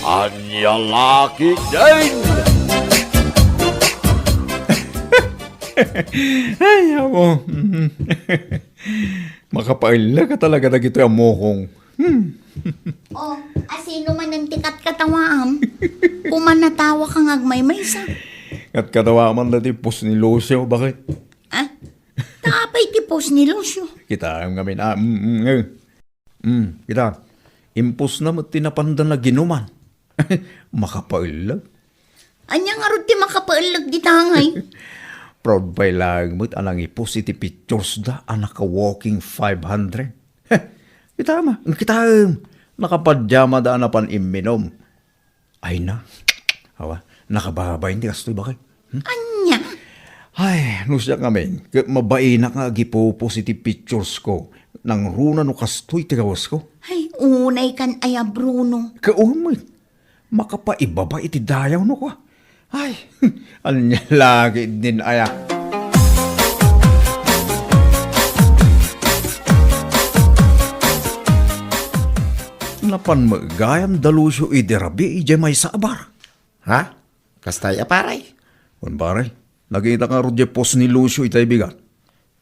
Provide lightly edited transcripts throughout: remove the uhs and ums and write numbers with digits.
Anya laki din! Ay, ako. Makapaila ka talaga na gito yung mokong. Oh, asino man ang tikat katawaam? Kumanatawa kang agmay-may sa. At katawa man na tipos ni Lucio, bakit? Ah? Tapay tipos ni Lucio. Kita ang kami na, kita, impos na mo tinapandan na ginuman. Makapaila. Anya nga rin ti makapailag di tangay. Proud by lang mo't anang positive pictures da anak ka walking 500. Kita ma, kita nakapadyama da anapan iminom. Ay na, hawa, nakababay hindi kastoy bakit? Anya? Ay, nusya kami, mabay na nga gipo positive pictures ko nang runa no kastoy tigawas ko. Ay, unay kan aya Bruno. Kaumoy, makapaibaba iti dayaw no ko. Ay, anya lagi din aya. Napan magayam dalusyo iderabi ije may sabar. Ha? Kastay aparay. Kung baray, nakita ka rodye pos ni Lucio itay bigat.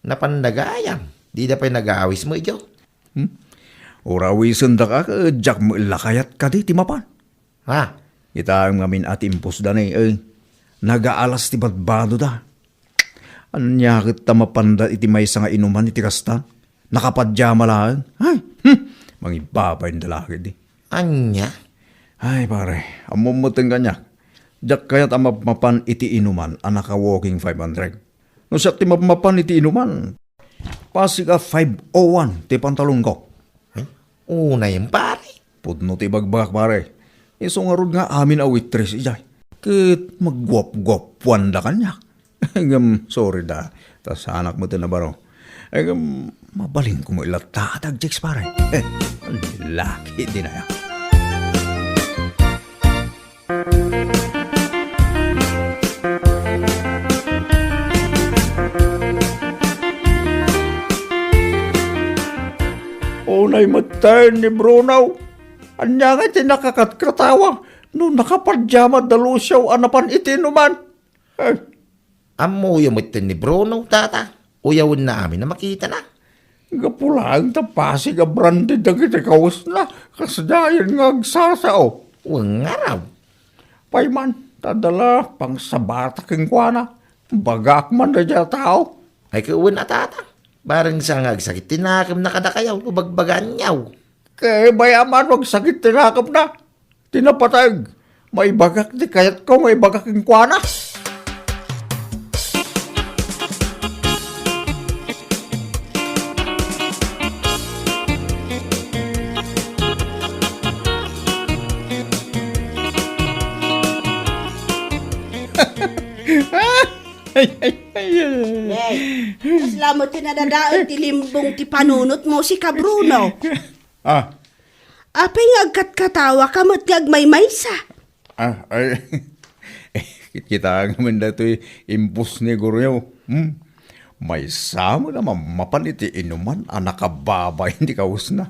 Napandagayam. Di da pa'y nag-aawis mo, Ijo. Urawisan da ka, jak mo ilakayat ka di timapan. Ha? Kita ang ngamin at impos da na nagaalas ti badbado da. Anyakit tamapanda iti may nga inuman iti kastan. Nakapadyama lang. Ay, mangibabay ng dalaki di. Anya? Ay pare, amumuteng kanyak. Jak kaya tamapan iti inuman anak ka walking 500. No siya ti mapan iti inuman. Pasig a 501 ti pantalong ko. Una yung pare. Pudno ti bagbak pare. Iso nga rod nga amin a waitress ijay. Kit magguwap-guwap wanda kanyak. Sorry da. Tas anak mo tinabaro. Mabaling ko mo ilatatag, Jex pare. Laki din na yan. Unay matay ni Bruno. Anya nga tinakakatkatawa. No nakapadyama dalo siya anapan itinuman. Amo yung mitin ni Bruno, tata. Uyawin na amin na makita na. Gapulang tapasi ka branded na kitikawas na. Kasadayan nga agsasao. Uwang nga raw. Payman, tadala pang sabata king kuana. Bagak man na dya tao. Ay kauwan na, tata. Barang sa nga agsakit tinakam na kadakayaw. Ubagbagan niyaw. Kaya bayaman wag sakit tinakap na. Tinapatag. May bagak di kayat ko may bagak king kuana. Salamat tinadadaan ti limbong ti panunot mo si Kabruno. Apay nga agkat-katawa kamot gagmay-maysa. Ay, kita ngamin na ito'y impus ni Guryo. May samo naman mapaniti inuman, nakababa, hindi kaus na.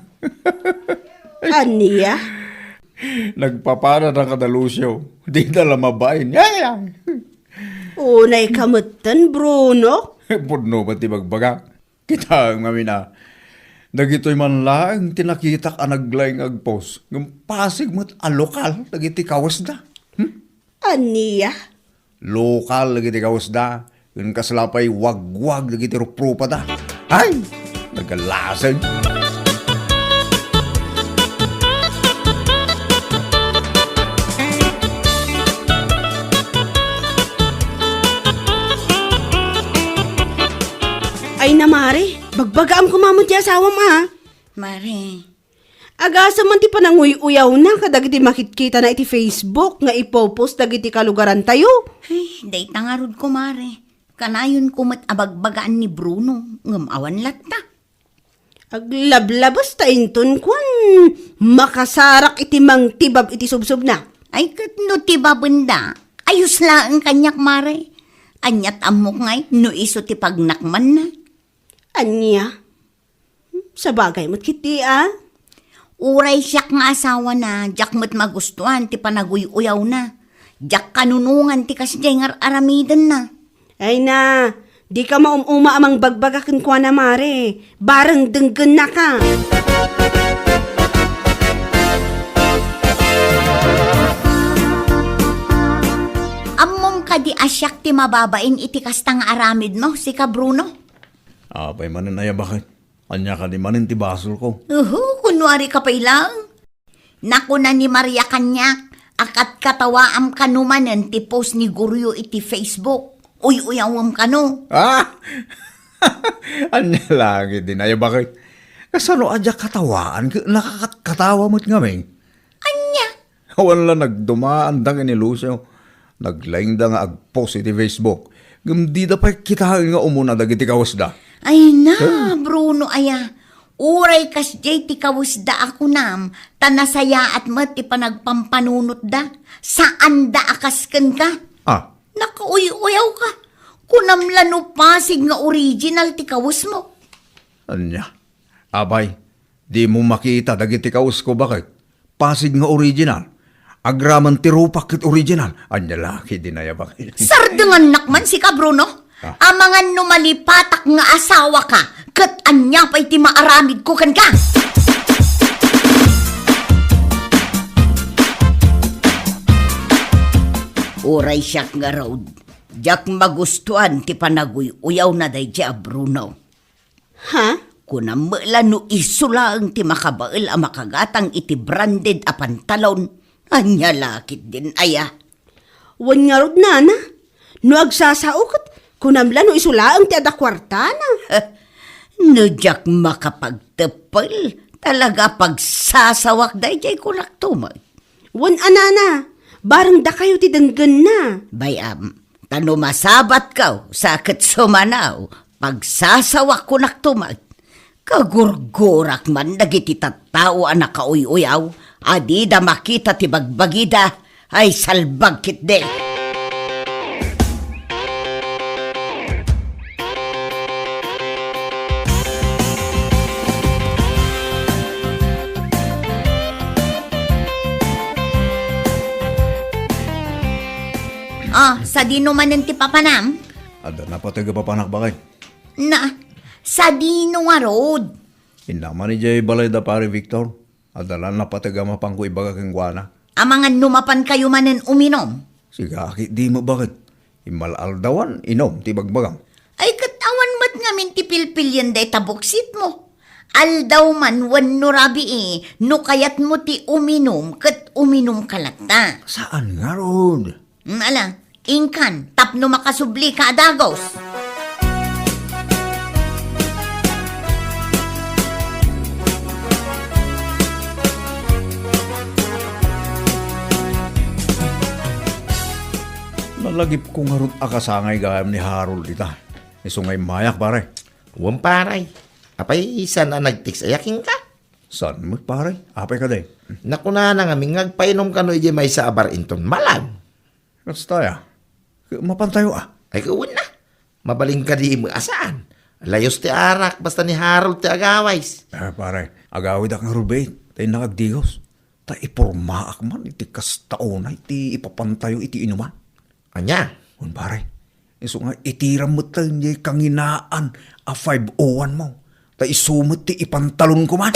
Aniya? Nagpapara na kadalusyo, di na lamabain. Yan! Unay kamutan, Bruno. Pudno ba ti bagbaga? Kita ngamin na. Dagito'y man lang tinakitak anaglayng agpos. Ng pasig mo't lokal, dagiti kawas da. Aniya? Lokal, dagiti kawas da. Yung kaslapay wag-wag, dagiti ruprupa da. Ay! Nagalasan. Ay na, Mare. Bagbagaam kumamot di asawa ma. Mare. Agasa man ti pananguy-uyaw na kadagiti makitkita na iti Facebook nga ipopost dagiti kalugaran tayo. Ay, day tangarod ko, Mare. Kanayon kumat abagbagaan ni Bruno. Ngamawan latta. Aglablabas ta inton kwan. Makasarak iti mang tibab iti subsub na. Ay, katno tiba benda. Ayos lang ang kanyak, Mare. Anyat amok ngay, no iso ti pagnakman na. Anya? Sa bagay mo't kiti Uray siyak nga asawa na, jak mo't magustuhan, ti panaguy-uyaw na. Jak kanunungan ti kasjay nga aramidan na. Ay na, di ka maumuma amang bagbagakin kwa na mare. Barang denggan na ka. Ammom ka di asyak ti mababain iti kastang aramid mo, si ka Bruno. Apay manin ay bakit? Anya ka di manin ti basol ko. Kunwari ka pa ilang. Naku na ni Maria kanyak, akat katawaam kanumanan ti post ni Guryo iti Facebook. Uyawam kano. Ah! Anya lagi din ay bakit? Kasano adya katawaan? Nakakatawa mo't ngaming. Anya? Wala nagdumaan da ni Lucio. Naglaing da nga ag-post iti Facebook. Di da pa kita nga umuna dagiti kawas da. Ay na, Bruno aya. Uray kas jay ti kawus da ako nam. Tanasaya at mat ti panagpampanunot da. Saan da akasken ka? Ah, Nakauyaw ka. Kunamlano pasig nga original ti kawus mo. anya. Abay, di mo makita dagiti kawas ko bakit? Pasig nga original. Agraman ti rupak kit original. Anya laki din ay bakit? Sardengan nakman si ka, Bruno. Amangan numalipatak nga asawa ka, kat anya pa iti maaramid ko kan ka. Uray siyak nga road. Jak magustuhan ti panaguy-uyaw na day siya, Bruno. Ha? Kunam no isulaang ti makabael a makagatang iti branded a pantalon. Anya lakit din aya. Wan nga rod nana. No agsasaukot, kunamla no isulaang ti adakwarta na. Nadyak makapagtepel. Talaga pagsasawak day jay kunaktumay. Wan anana, barang da kayo ti denggan na. Bayam, tano masabat ka, sakit sumanaw, pagsasawak kunaktumay. Kagurgurak man dagiti tattao anak kauy-uyaw, adi da makita ti bagbagida, ay salbag kit de. Sa dino manen ti papanam? Ada na pati papanak bakit? Na, sa dino nga road. Inaman ni Jay balay da pare Victor. Adalan na pati mapang ko ibaga kang guana. Amangan numapan kayo manen uminom. Sigaki di mo bakit? Imalaldawan, inom, ti bagbagang. Ay katawan mat ngamin ti pilpilyan day tabuksit mo. Aldaw man wan no rabi no kayat mo ti uminom kat uminom kalata. Saan nga road? Ala, ingkan, tapno makasubli ka adagos. Nalagip ko nga ron akasangay gayam ni Harold ita. Isungay mayak pare. Huwag paray. Apay, isa na nag-text ayaking ka. Saan mo pare? Apay ka day. Nakuna na nga, mingag painom ka no ije may sa abar inton. Malag. Kastaya. Mapantayo ah. Ay kawin na. Mabaling ka di mo asaan. Layos ti arak, basta ni Harold ti agaways. Pare, agawid ak nga rubait. Tayo nakagdigos. Ta ipormaak man iti kastaonay. Iti ipapantayo iti inuman. Anya? Un pare. Iso nga itiram mo tayo niya kanginaan a 501 mo. Ta isumot ti ipantalon ko man.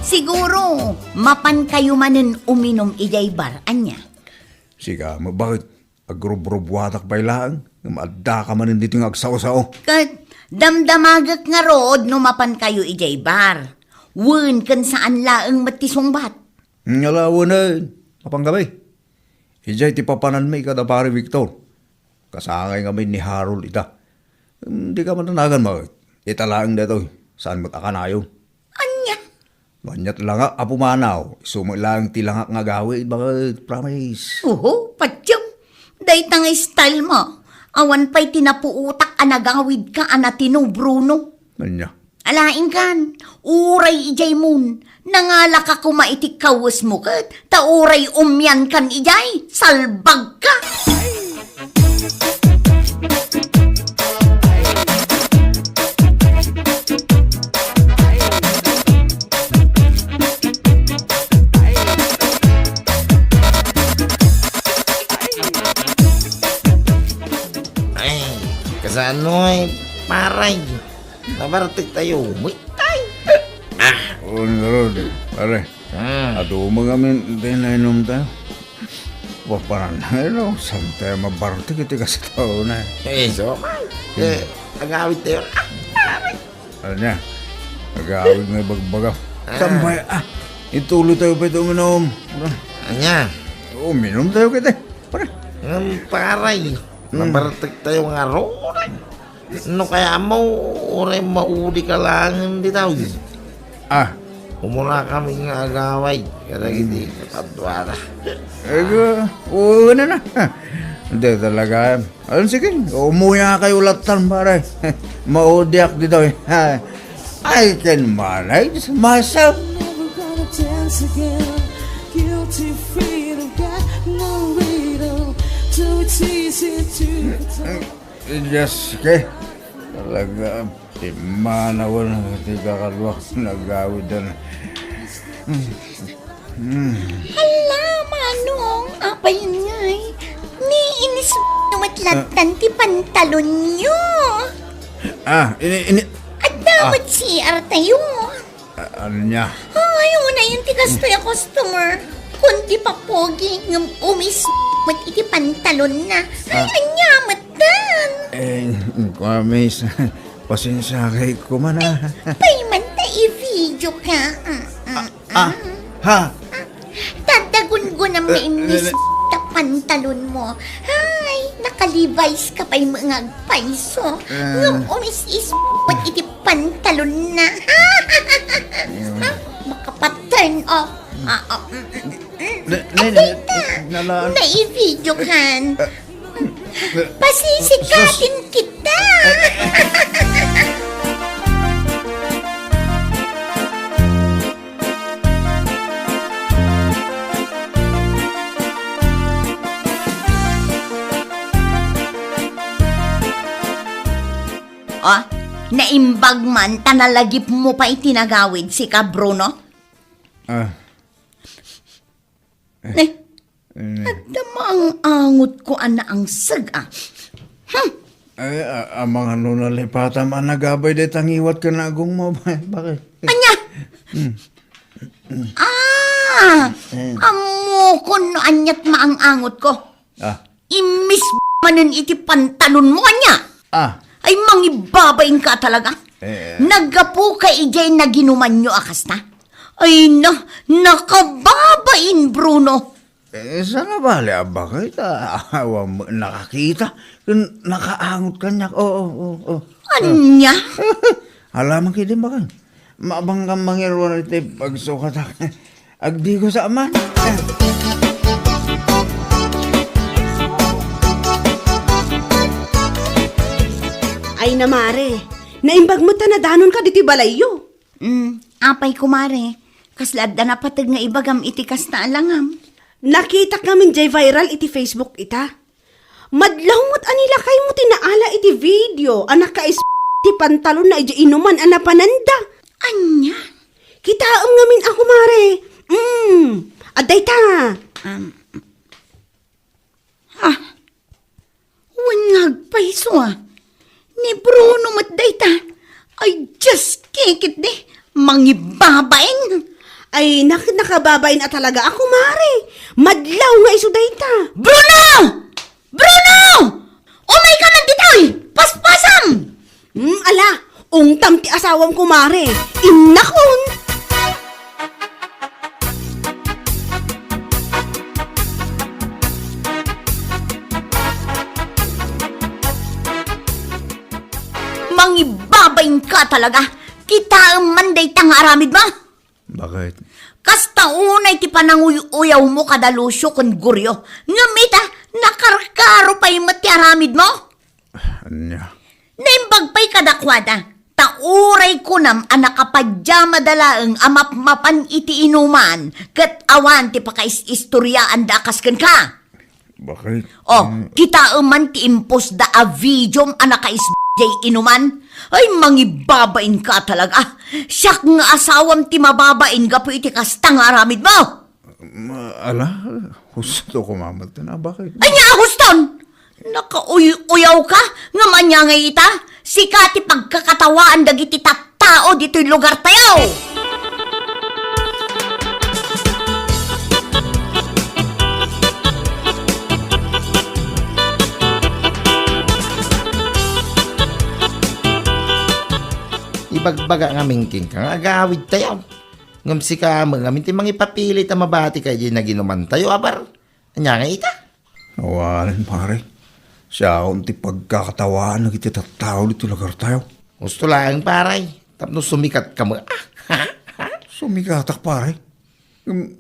Siguro, mapan kayo manen uminom ijay bar, anya. Siga, bakit? Agrub-rubwatak bailaan. Maadda ka man dito nga agsaw-saw. Kat damdamagak nga rood no mapan kayo ijay bar. Wen kan saan laeng matisungbat. Ngalawa na. Mapanggabi. Ijay ti papanan may kada pare Victor. Kasangay kami ni Harold ita. Hindi ka matanagan bakit? Italaang dito. Saan mo't akanayo? Anya? Banyat lang nga apumanaw. Sumilang tilangak nga gawin. Bakit? Promise. Patyam. Day tangay style mo. Awan pa'y tinapuutak anagawid ka anatino, Bruno. Anya? Alaing kan, uray ijay mun. Nangala ka kumaitik kawas mo kat, tauray umyan kan ijay, salbag ka. Ay, kasano ay paray. Nabartik tayo. Mitay. Oo, Rod. Pare, ato mga min, din na inom tayo. Waparan na saan tayo mabartik iti kasi tao na. So, nag-awit tayo. Ano niya? Nag-aawig may bagbagaw. Tambay, ituloy tayo pa itong inom. Anya, Minom tayo kita. Pare. paray. Nabartik tayo nga roray. No kaya mo, oray mauli ka lang hindi tao. Umula kami nga agaway. Kaya hindi kapatwara. Oo na. Hindi talaga. Ayun, sige. Umuya kayo latan, pare. Maudiak dito eh. I can manage myself. Never gonna dance again. Guilty freedom, got no freedom. So it's easy to pretend. Yes, okay. Talaga, si Manawan, hindi kakalwak, nag-awid na. Hala, Manong, apa yun nga eh. Ni inis nawatlatan ti pantalon nyo. Ini, At dapat CR tayo. ano niya? Ay, una yung tigas to yung customer. Kundi pa pogi, ng umis mat iti pantalon na. Ay, anyamat dan. Miss, pasensya kay kumana. Payman ta i-video ka. Ha? Tadagun-gun ang mainis ta pantalon mo. Ay, nakalibays ka pa'y mga paiso. Ng umis is mat iti pantalon na. Makapa-turn off. Nalaan. Na-i-video kan. Pasisikatin kita. Naimbag man, tanalagip mo pa itinagawid si ka, Bruno? At ang angot ko ana ang saga. Amang ano na lipata man nagabay de tangiwat ka na agong mo. Bakit? Anya? Amo ko no anyat maang angot ko. Imis manen iti pantalon mo anya. Ay mangibabain ka talaga. Nagapo ka ijay na ginuman nyo akas na. Ay nakababain, Bruno. Sana bali, bakit? Awam nakakita. Nakaangot ka niya. Oo. Anya? Alamang kidi ba ka? Maabang kang mangirwan iti pagsukat. Agdi ko sa aman. Ay namare, naimbag mo tanadanon ka diti balayo. Apay kumare, kaslad na napatag nga ibagam itikas na alangam. Nakita kami jay viral iti Facebook ita. Madlaw mo't anila kay mo tinaala iti video, anak ka ti pantalon na iti inuman anapananda. Anya? Kitaam ngamin ako mare. Aday ta. Wangag paiso ni Bruno matday ta. Ay, just kikit de. Mangibabain. Ay, nakababain na talaga ako mare. Madlaw nga isuday ta. Bruno! Bruno! Umay ka man ditoy! Paspasam! Ala, ungtam ti asawam ko mare. Innakon. Mangibabain ka talaga. Kita ang manday tang aramid mo. Bakit? Kasta unay ti pananguyaw mo kadalusyo kon guryo. Ngamita, nakarkaro pa yung mati aramid mo. Anya? Naimbag pa'y kadakwada. Ta Nauray ko nam anakapadya madalaeng amap-mapan iti inuman ket awan ti pakaistoryaan da kasken ka. Bakit? Oh, kita man ti impos da a videom anakaisjay inuman. Ay, mangibabain ka talaga. Siyak nga asawam ti mababain ka po iti kastang aramid mo. Ala, husto ko mamat na. Bakit? Ay, nga huston! Nakauyaw ka? Nga manya nga ita? Sika ti pagkakatawaan dagiti tattao dito'y lugar tayo. Ibagbaga nga mingking ka nga agawid tayo. Ngam si ka ngamin ti mangipapilit ang mabati kayo na ginuman tayo abar. Anya nga ita? Nawalin, pare. Siya akong ti pagkakatawaan na kita tattao dito lugar tayo. Gusto lang paray. Tapno sumikat ka mo. Sumigatak, pare.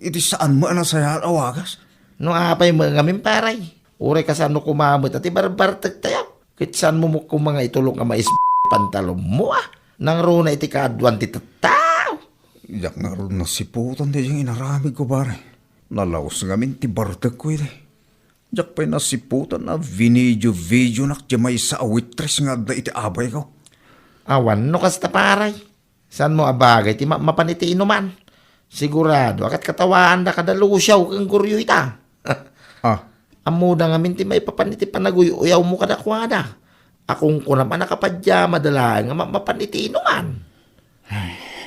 Iti saan mo anasaya awagas? No apay mo ngamin paray. Ure ka saan no kumamot at ibarbartag tayo. Kit saan mo kung mga itulong ka mais pantalon mo nang runa iti kaadwan ti tattao. Yak nga ron nasiputan di yung inaramig ko, pare. Nalaos ngamin ti bartag ko iti. Yak pa'y nasiputan na video nak di may sa awitres nga da iti abay ko. Awan no kasta paray. Saan mo abagay ti mapaniti inuman. Sigurado akat katawaan na kadalusyaw kang guryo ita. Amo na ngamin ti may papaniti panaguyaw mo kadakwada. Akong ko naman nakapadya madala nga mapaniti inuman.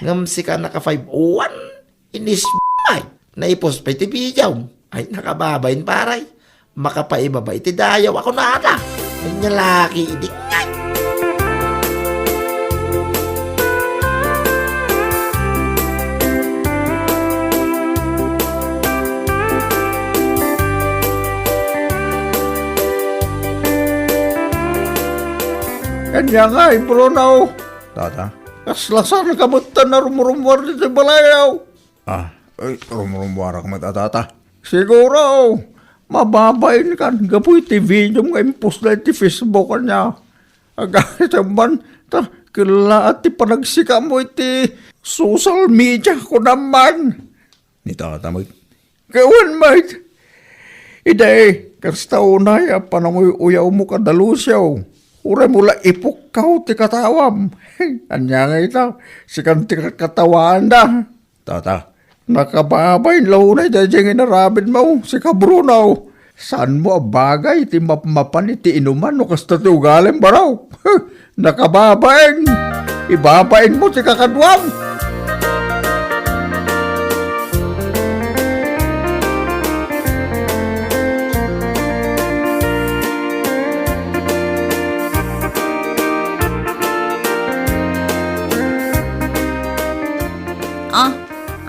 Ngam si ka naka 501 inis ay naipos pa iti biyaw. Ay nakababayin paray. Makapaibaba iti dayaw ako na ana. Ay nyalaki idikay. Kanya nga, Bruno. Tata? Kaslasan kamutan na rumurumwar dito balayaw. Ay, rumurumwar ka matatata. Siguro, mababain kan. Gapoy ti video nga impos na ti Facebook niya. Agad man, kila at ti panagsika mo iti social media ko naman. Ni tata, mate. Kawan, mate. Iday, kasta unay, pananguyaw mo kadalusyaw. Uray mula ipukaw ti katawam. Anya nga ito, sikan ti katawaan da. Tata, nakababay launay da diyang inarabid mo, si Kabrunaw. Saan mo abagay ti mapmapan iti inuman no kasta ti ugalim baraw? Nakababaeng, ibabain mo ti kakadwam.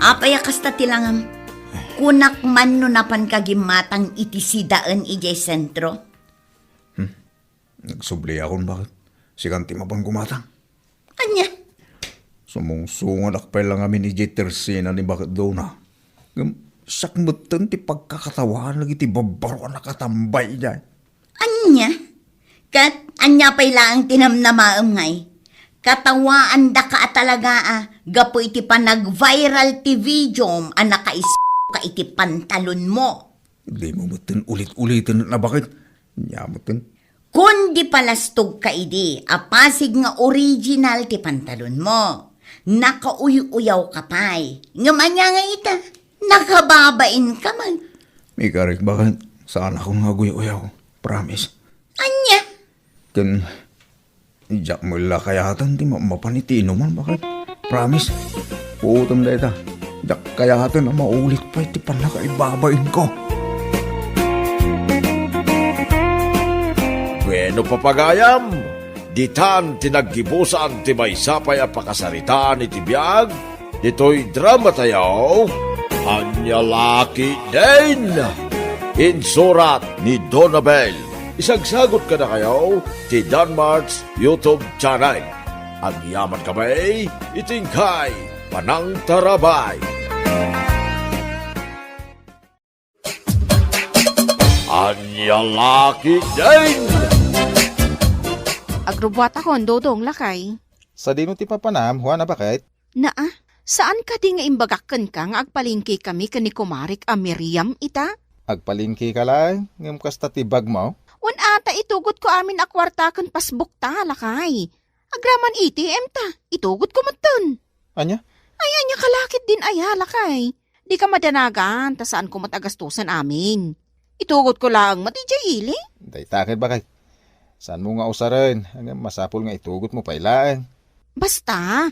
Apaya kasta tilangam. Kunak man no napan kagimatang iti sidaan ijay sentro. Nagsubli akon bakit? Sikan ti mapang gumatang. Anya? Sumungsungan akpay lang amin ijay tersina ni bakit daw na. Sakmutan ti pagkakatawan lagi ti babaro na katambay dyan. Anya? Kat anya pa'y lang tinamnamaam ngay. Katawaan da ka talaga gapo iti pa nag-viral ti video anaka ka iti pantalon mo. Hindi mo mutin ulit-ulitin na bakit? Nyamutin. Kundi palastog ka idi, apasig nga original ti pantalon mo. Nakauyaw ka pa'y. Ngamanya nga ita, nakababain ka man. May karik bakit? Saan akong naguyaw? Promise. Anya? Diyak mo ila kayatan di mapaniti inuman bakit? Promise. Puutom na ita. Diyak kayatan na maulit pa iti panakaibabain ko. Bueno papagayam, ditan tinaggibusan ti may sapay a pakasaritaan iti biyag, dito'y drama tayo, Anyalaki din! Insurat ni Donabel. Isagsagot ka na kayo ti Danmarks YouTube channel. Ang yaman kamay, itingkay, panang tarabay. Anyalaki din! Agrobata ko, dodong lakay. Sa dino ti papanam, Juana bakit? Naa, saan ka di nga imbagakan ka nga agpalingki kami kani kumarik a Miriam ita? Agpalingki ka lang, ngam kasta tibag mo. Wan ata itugot ko amin a kwarta kan pasbuk ta lakay. Agraman ATM ta, itugot ko matun. Anya? Ay, anya kalakit din aya lakay. Di ka madanagan, ta saan ko matagastusan amin. Itugot ko lang matijay ili. Day takit bakit? Saan mo nga usaran? Hanggang masapol nga itugot mo pailaan. Basta,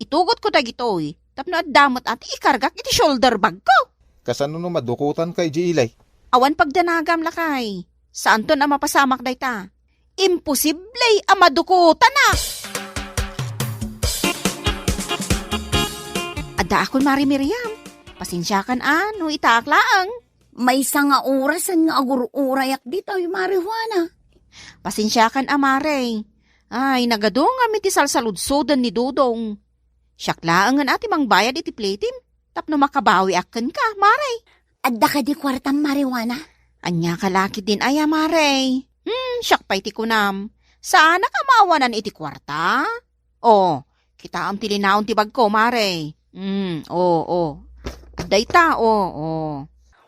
itugot ko dagitoy. Tapno at damot at ikargak iti shoulder bag ko. Kasano no madukutan kay Jilay? Awan pagdanagam lakay. Saan to na mapasamak day ta? Imposible ang madukutan na! Ada akon Mari Miriam. Pasensya kan ano, itaak laang. May nga orasan nga agur-urayak dito yung marihuana. Pasensya kan amare. Ay, nagadong kami ti salsaludsodan ni Dudong. Siyak laang nga ati mang bayad iti platim. Tapno makabawi akan ka, Mare. Adda ka di kwartang marihuana? Anya kalaki din ay Mare. Siyak pa iti kunam. Sana ka maawanan iti kwarta? Oh, kita am tilinaon ti bag ko, Mare. Dayta,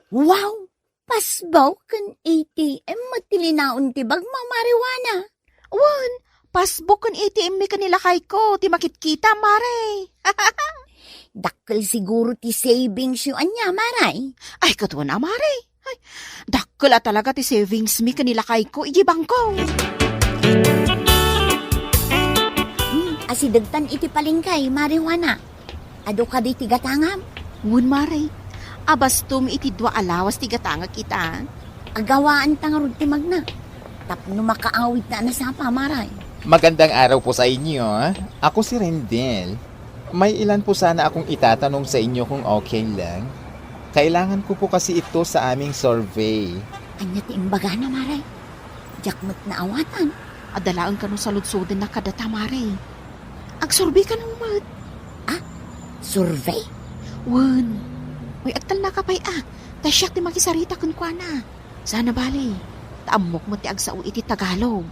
Wow! Pasbaw kan ATM matilinaon ti bag marijuana. Wan, pasbook kan ATM mi kanila kay ko, ti makitkita, Mare. Dakkel siguro ti savings yung anya, maray. Ay, katuan na, Mare. Ay, dakkel talaga ti savings mi kanila kay ko, ijibang ko. Asidagtan iti palingkay, marijuana. Ado ka di tigatangam. Wan, Mare. Abastum iti dua alawas ti gatanga kita. Agawaan tangarod ti magna. Tapno makaawit na nasapa, maray. Magandang araw po sa inyo. Ako si Rendel. May ilan po sana akong itatanong sa inyo kung okay lang. Kailangan ko po kasi ito sa aming survey. Anya ti imbaga na, maray. Jakmat na awatan. Adalaan ka no sa lutsodan na kadata, Mare. Agsurbi ka ng mat. Survey? Wan. Uy, agtal na kapay Tasyak ti makisarita kun kwa na. Sana bali. Taamok mo ti agsao iti Tagalog.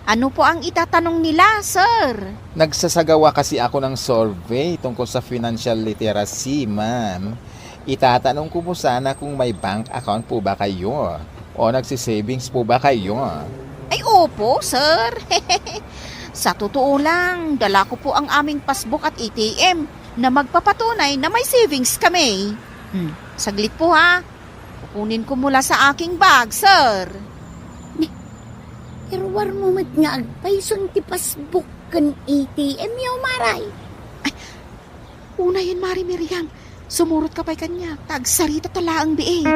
Ano po ang itatanong nila, sir? Nagsasagawa kasi ako ng survey tungkol sa financial literacy, ma'am. Itatanong ko po sana kung may bank account po ba kayo o nagsisavings po ba kayo. Ay, opo, sir. Sa totoo lang, dala ko po ang aming passbook at ATM na magpapatunay na may savings kami. Saglit po ha. Kukunin ko mula sa aking bag, sir. Irwar mo mat nga agpayson ti pasbook kan ATM yaw, maray. Una yun, Mari Miriam. Sumurot ka pa'y kanya. Tagsarita tala ang biing.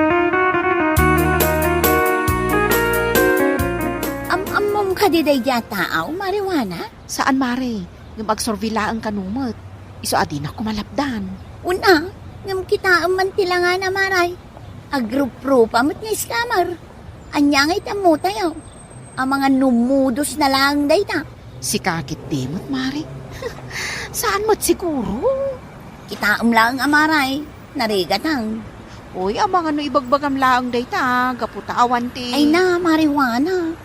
Amam ka di day taaw, marijuana? Saan, Mari? Gumagsorvila ang kanumot. Iso adin ako malapdan. Una, ngam kita man tila nga na, maray. Agrup-rup amot nga scammer. Anya nga itamo tayo. Ang mga numudos na lang day ta. Si kakit dimot, Mari. Saan mo't siguro? Kita lang amaray. Narigatang. Uy, ang mga no ibagbagam laang day ta. Gaputa awan ti. Ay na, marijuana.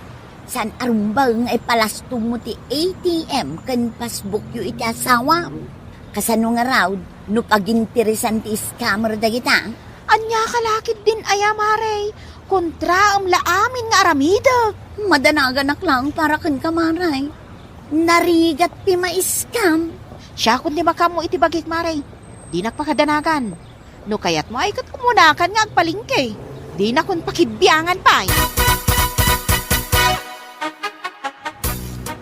San arumbang ay palastong mo ti ATM kan pasbook yu iti asawam. Kasano nga raw, no paginteresan ti scammer da kita. Anya kalakit din aya, Mare. Kontra ang laamin nga aramida. Madanaganak lang para kan kamaray. Narigat ti ma-scam. Siya kun di makamo iti bagik, Mare. Di nakpakadanagan. No kayat mo ay kat kumunakan nga agpalingke. Di na kun pakibyangan pa.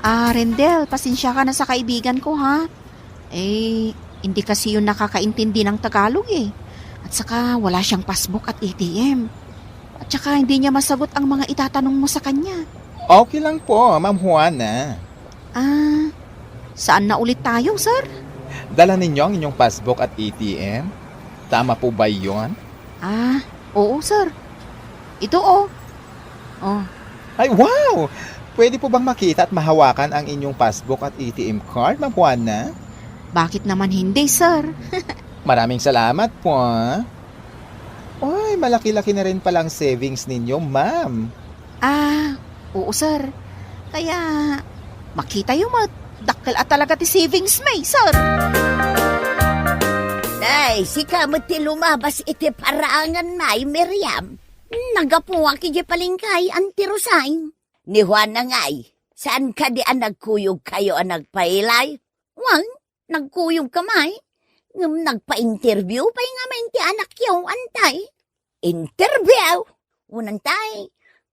Rendel, pasensya ka na sa kaibigan ko, ha? Hindi kasi yun nakakaintindi ng Tagalog, eh. At saka, wala siyang passbook at ATM. At saka, hindi niya masagot ang mga itatanong mo sa kanya. Okay lang po, Ma'am Juana. Saan na ulit tayo, sir? Dala ninyo ang inyong passbook at ATM? Tama po ba yon? Oo, sir. Ito, oh. Ay, wow! Pwede po bang makita at mahawakan ang inyong passbook at ATM card, Ma'am Juana? Bakit naman hindi, sir? Maraming salamat po. Uy, malaki-laki na rin palang savings ninyo, ma'am. Oo, sir. Kaya, Makita yung dakkel at talaga ti savings may, sir. Day, si kamot ti lumabas iti parangan may, Miriam. Nagapuwa ki di palingkay, Auntie Rosain. Ni Juana ngay, saan ka di ang nagkuyog kayo ang nagpailay? Wang, nagkuyog kamay. Ngam nagpa-interview pa nga may ti anak yaw, antay. Interview? Unang tay,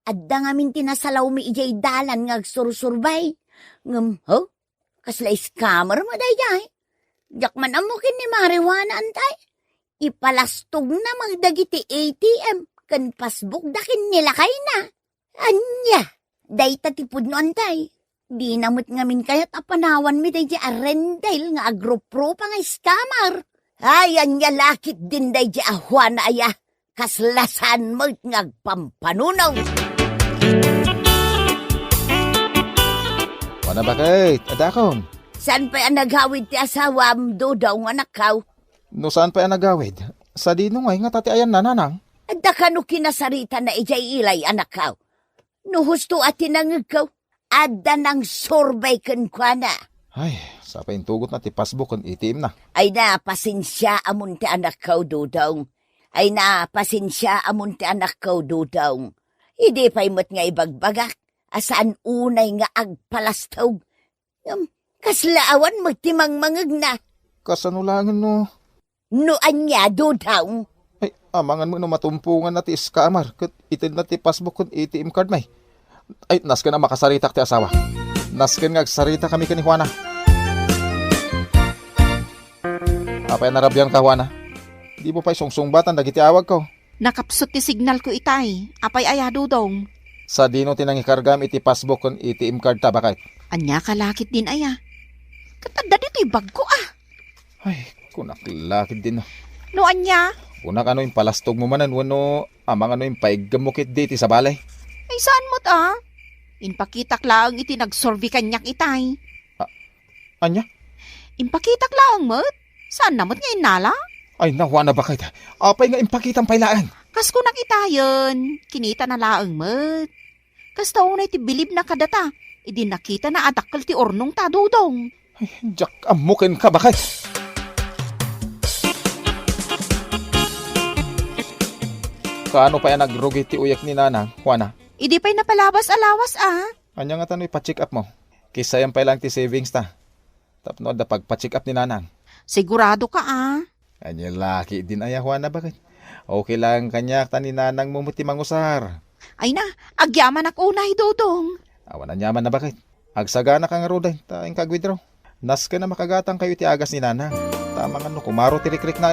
adda nga min tinasalaw mi ijay dalan nga agsursurbay. Ngam, kasla scammer mo day. Jak man amukin ni Marijuana, antay. Ipalastog na magdagiti ATM, kan pasbuk dakin nilakay na. Anya, day tatipod no, antay. Di namot ngamin kayat apanawan mi day di arendel nga agropro pa nga scammer. Ay, anya lakit din day di ahwan na aya. Kaslasan mo ngagpampanunaw. Wala bakit? Adakon. San pa ang naghawid ti asawam, Dodong, anak kaw? No saan pa yan nagawid? Sa dino ngay nga tati ayan na nanang. Adda ka no kinasarita na ijay ilay, anak kaw. No husto at tinangag adda ng sorbay kan kwa na. Ay, sa pa tugot na ti passbook kung itim na. Ay na, pasensya amon ti anak kaw, Dodong. Ay na, pasensya amon ti anak kaw, Dodong. Hindi pa'y mo't nga ibagbagak, asaan unay nga agpalastog. Kaslaawan mo timang mangag na. Kasanulangan no. No anya, Dodong. Ay, amangan mo no matumpungan na ti scammer. Kat itin na ti passbook kung ATM card may. Ay, nasken na makasarita ti asawa. Nasken nga agsarita kami kani Juana. Apay narabyan ka, Juana. Di mo pa'y sungsung-batan, dagiti awag ko. Nakapsot ti signal ko itay. Apay aya, Dodong. Sa dino tinangikargam iti passbook kung ATM card ta bakit? Anya kalakit din aya. Katanda dito yung bag ko Ay, kunak lakid din. No anya? Kunak ano yung palastog mo manan, wano amang ano yung paiggamukit diti sa balay. Ay saan mo't Inpakitak laang iti nagsorbi kanyak itay. Anya? Inpakitak laang mo't? Saan namot nga inala? Ay, nawa na bakit? Apay nga impakitang pailaan. Kas ko nakitayon, kinita na laang mo't. Kas taunay ti bilib na kadata, idi nakita na adakkel ti ornong ta, Dodong. Ay, jak amukin ka bakit? Kaano pa yan nagrugi ti uyak ni Nanang, Juana? Idi pa'y napalabas alawas Anya nga tano'y pa-check up mo. Kisa yan pa lang ti savings ta. Tapno da pagpa-check up ni Nanang. Sigurado ka Anya laki din aya, Juana, bakit? Okay lang kanya ta ni Nanang mo muti mangusar. Ay na, agyaman ak unay, Dodong. Awan na nyaman na bakit? Agsagana ka nga roday, taing kagwidro. Nas ka na makagatang kayo ti agas ni Nanang. Tama nga no, kumaro ti rikrik na.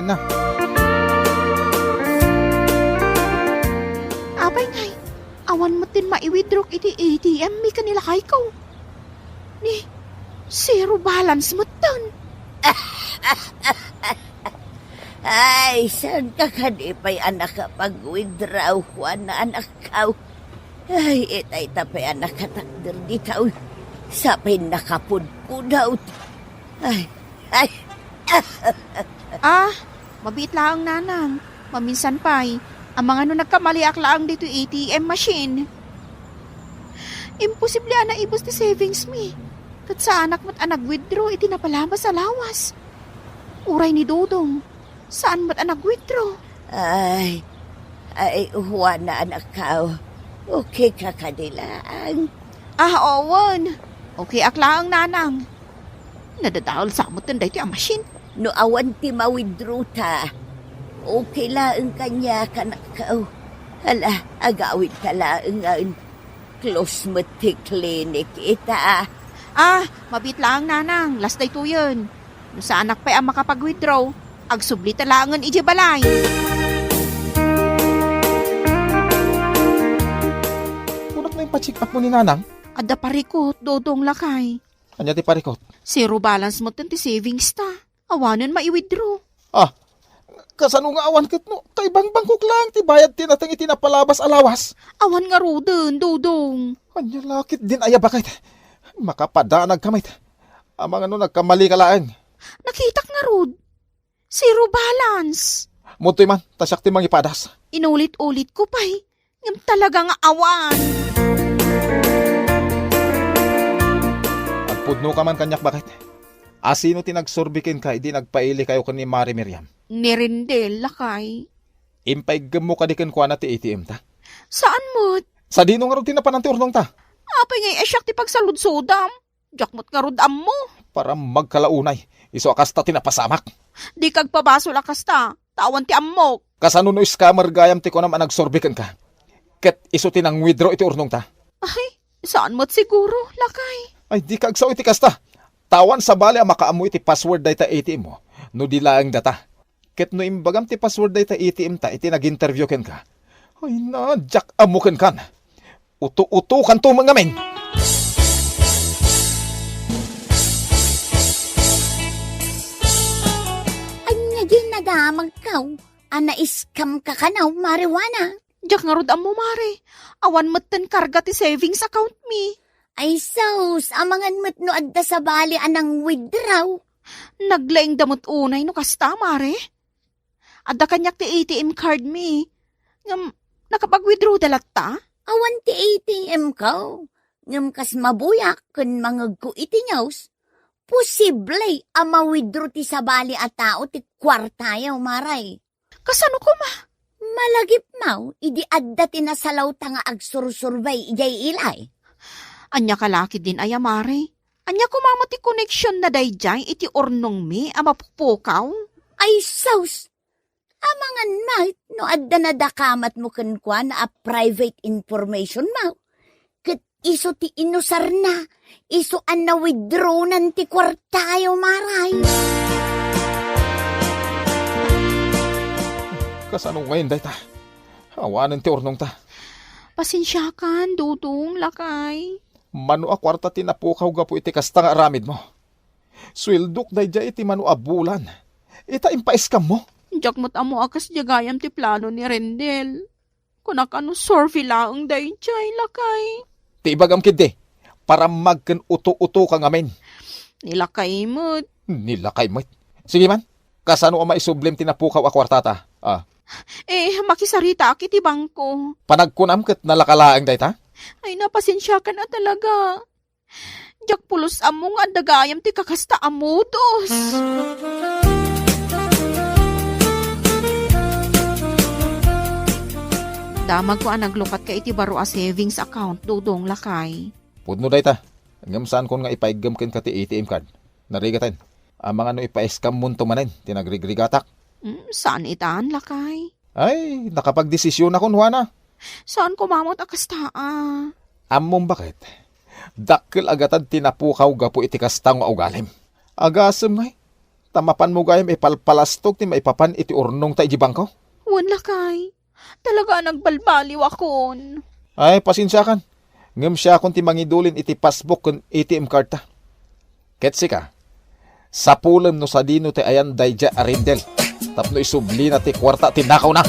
Abay ngay, awan mo din maiwidrok iti ATM mi kanila kay ko. Ni, zero balance mo ton. Ay, saan ka kanipay anak ka pag-withdraw, Juan na anak ka? Ay, itay tapay anak ka takder di tao. Sapay nakapudpudaw. Ay. Mabit laang Nanang. Maminsan pa'y, ang mga no nagkamaliak laang dito ATM machine. Imposible na ibus ti savings mi. Kat sa anak mo't anag-withdraw, iti napalabas sa lawas. Uray ni Dodong, saan mo't anag-withdraw? Ay, Juan na anak ka. Okay ka kanilaan. Owan. Okay aklaang Nanang. Nadadahol sa amot tinday ti ang machine. No awan ti mawithdraw ta. Okay laang kanya kanak ka. Hala, agawid ka laang close mo ti clinic ita. Mabit lang Nanang. Last day to yun. No sa anak pa ang makapag-withdraw, agsubli talangan iji balay. Kunak na yung pa-check up mo ni Nanang? Ada parikot, Dodong lakay. Anya ti parikot? Zero balance mo ti savings ta. Awanan maiwithdraw. Kasano nga awan kat no? Kay bang-bangkok lang, ti bayad tinatang itinapalabas alawas. Awan nga roden, Dodong. Anya lakit din aya bakit? Makapadanag kamay. Amang ano nagkamali ka laang. Nakitak nga rod. Zero balance. Mutoy man, tasyak ti mangipadas. Inulit-ulit ko pa'y. Ngam talaga nga awan. Pudno ka man kanyak bakit? Asino tinagsurbikin ka, di nagpaili kayo kan ni Mari Miriam. Ni Rindel, lakay. Impaygam mo kadikan kwa na ti ATM ta. Saan mo? Sa dino nga rin tinapanan ti urnong ta. Apay ngay esyak ti pagsaludsodam. Jakmot nga rudam mo. Para magkalaunay. Iso akasta tinapasamak. Di kag pabaso lakas ta. Tawan ti ammok. Kasano no scammer gayam ti ko naman nagsurbikan ka. Ket iso tinang withdraw iti urnong ta. Ay, saan mo't siguro, lakay? Ay di kagsaw iti kasta. Tawan sa bali ang makaamu iti password data ATM mo. No di laang data. Ket no imbagam ti password data ATM ta iti nag-interview ken ka. Ay na, jak amuken kan. Uto-uto kan to mga men. Anya din nadamag ka. Ana-iskam ka kanaw, marijuana. Jak nga rudam mo, Mare. Awan mo't ten karga ti savings account mi. Ay sus, amangan mo't no adda sa bali anang withdraw. Naglaing damot unay no kasta, Mare. Adda kanyak ti ATM card mi. Ngam, nakapag-withdraw dalat ta? Awan ti ATM ka. Ngam kas mabuyak kun mga gu iti nyaws. Posible ama withdraw ti sa bali at tao ti kwartayaw, Maray. Kasano ko ma? Malagip mau, idi adda tinasalaw ta nga agsursurbay ijay ilay. Anya kalaki din aya, Mare. Anya kumamo ti connection na dayjay iti ornong mi ama pupukaw. Ay saus! Amangan mait, no adda na dakamat mo kankwa na a private information mau. Kat iso ti inusar na, iso an na withdraw nan ti kwartayo, Maray. Kasano ngayon day ta? Awanan ti urnong ta. Pasensyakan, dudong, lakay. Mano a kwarta tinapukaw gapo iti kasta nga aramid mo. Swildok day iti mano a bulan. Ita impaiskam mo. Jakmot amo akas jagayam ti plano ni Rendel. Kunak ano sorfi laang dayjay, lakay. Ti ibagam kid para magken uto-uto ka ngamen. Nilakay mo't. Nilakay mo. Sige man, kasano ang maisublim tinapukaw a kwartata? Makisarita kiti bangko. Panagkunam ket nalakalaang day ta? Ay, napasensya ka na talaga. Jak pulos among andagayam ti kakasta amudos. Damag ko ang naglukat ka iti baro a savings account, dudong, lakay. Pudno day ta. Ngam saan kon nga ipaigam ken ka ti ATM card. Narigatan. Ang mga no ipaiskam munto manen, tinagrigrigatak. Saan itaan, lakay? Ay, nakapagdesisyon ako, Juana. Saan kumamot akasta? Among bakit? Dakkel agatad tinapukaw gapo iti kastang ugalim. Agasem ngay. Tamapan mo gayam ipalpalastog ti maipapan iti urnong ta ijibangko. Wan, lakay. Talaga nagbalbaliw akon. Ay, pasensyakan. Ngam siya kung ti mangidulin iti passbook kun ATM card ta. Ketsi ka. Sa pulam no sa dino ti ayan dayja arindel. Tapno isubli na ti kwarta tinakaw na.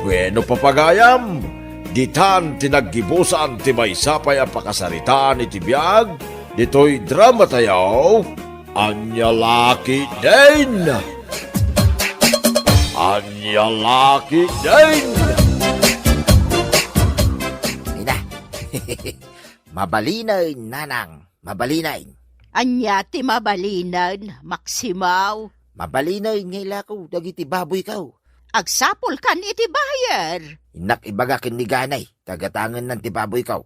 Bueno papagayam, ditan tinaggibusan ti maysapay a pakasaritaan iti biag, dito'y drama tayaw, Anya Laki din! Anya Laki din! Mabalinay, nanang. Mabalinay. Anya ti mabalinan, Maksimaw. Mabalinay ngayla ko, dagiti baboy kaw. Agsapol kan iti bayar. Inak ibaga kiniganay, tagatangan ng ti baboy kaw.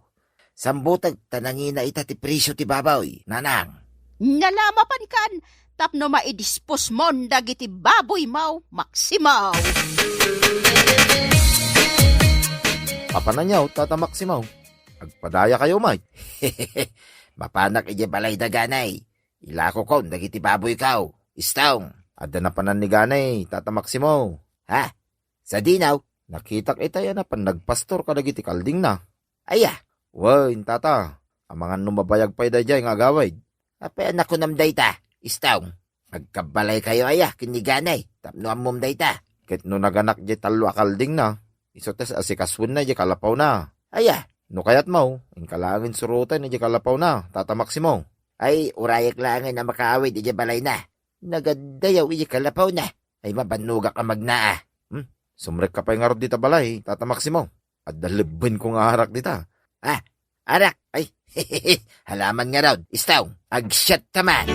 Sambutag tanangin na ita ti presyo ti baboy, nanang. Nalamapan kan, tapno maidispos mon dagiti baboy mau, Maksimaw. Papananyaw, tata Maksimaw. Agpadaya kayo, may. Mapanak ije balay daganay. Ilako ko, dagiti baboy kaw. Istawng. Adda na panan ni ganay, tata Maksimo. Ha? Sa dinaw, nakitak itaya na pan nagpastor ka dagiti kalding na. Aya, wain tata. Amangan numabayag pa'y dayjay nga agaway. Apay anak ko nam dayta. Istawng. Magkabalay kayo aya, kiniganay. Tapno amom dayta. Ket no naganak je talo akalding na. Isotes asikaswin na je kalapaw na. Aya. No kayat mo, ang kalangin surutan ni kalapaw na, tata Maksimo. Ay, urayak langin na makaawid, ija balay na. Nagadayaw, ija kalapaw na. Ay mabanuga ka magnaa. Sumrek ka pa yung arod dita balay, Tata Maximo. At dalibin ko nga harak dita. Arak, ay, halaman nga raw. Istaw, agsyat taman.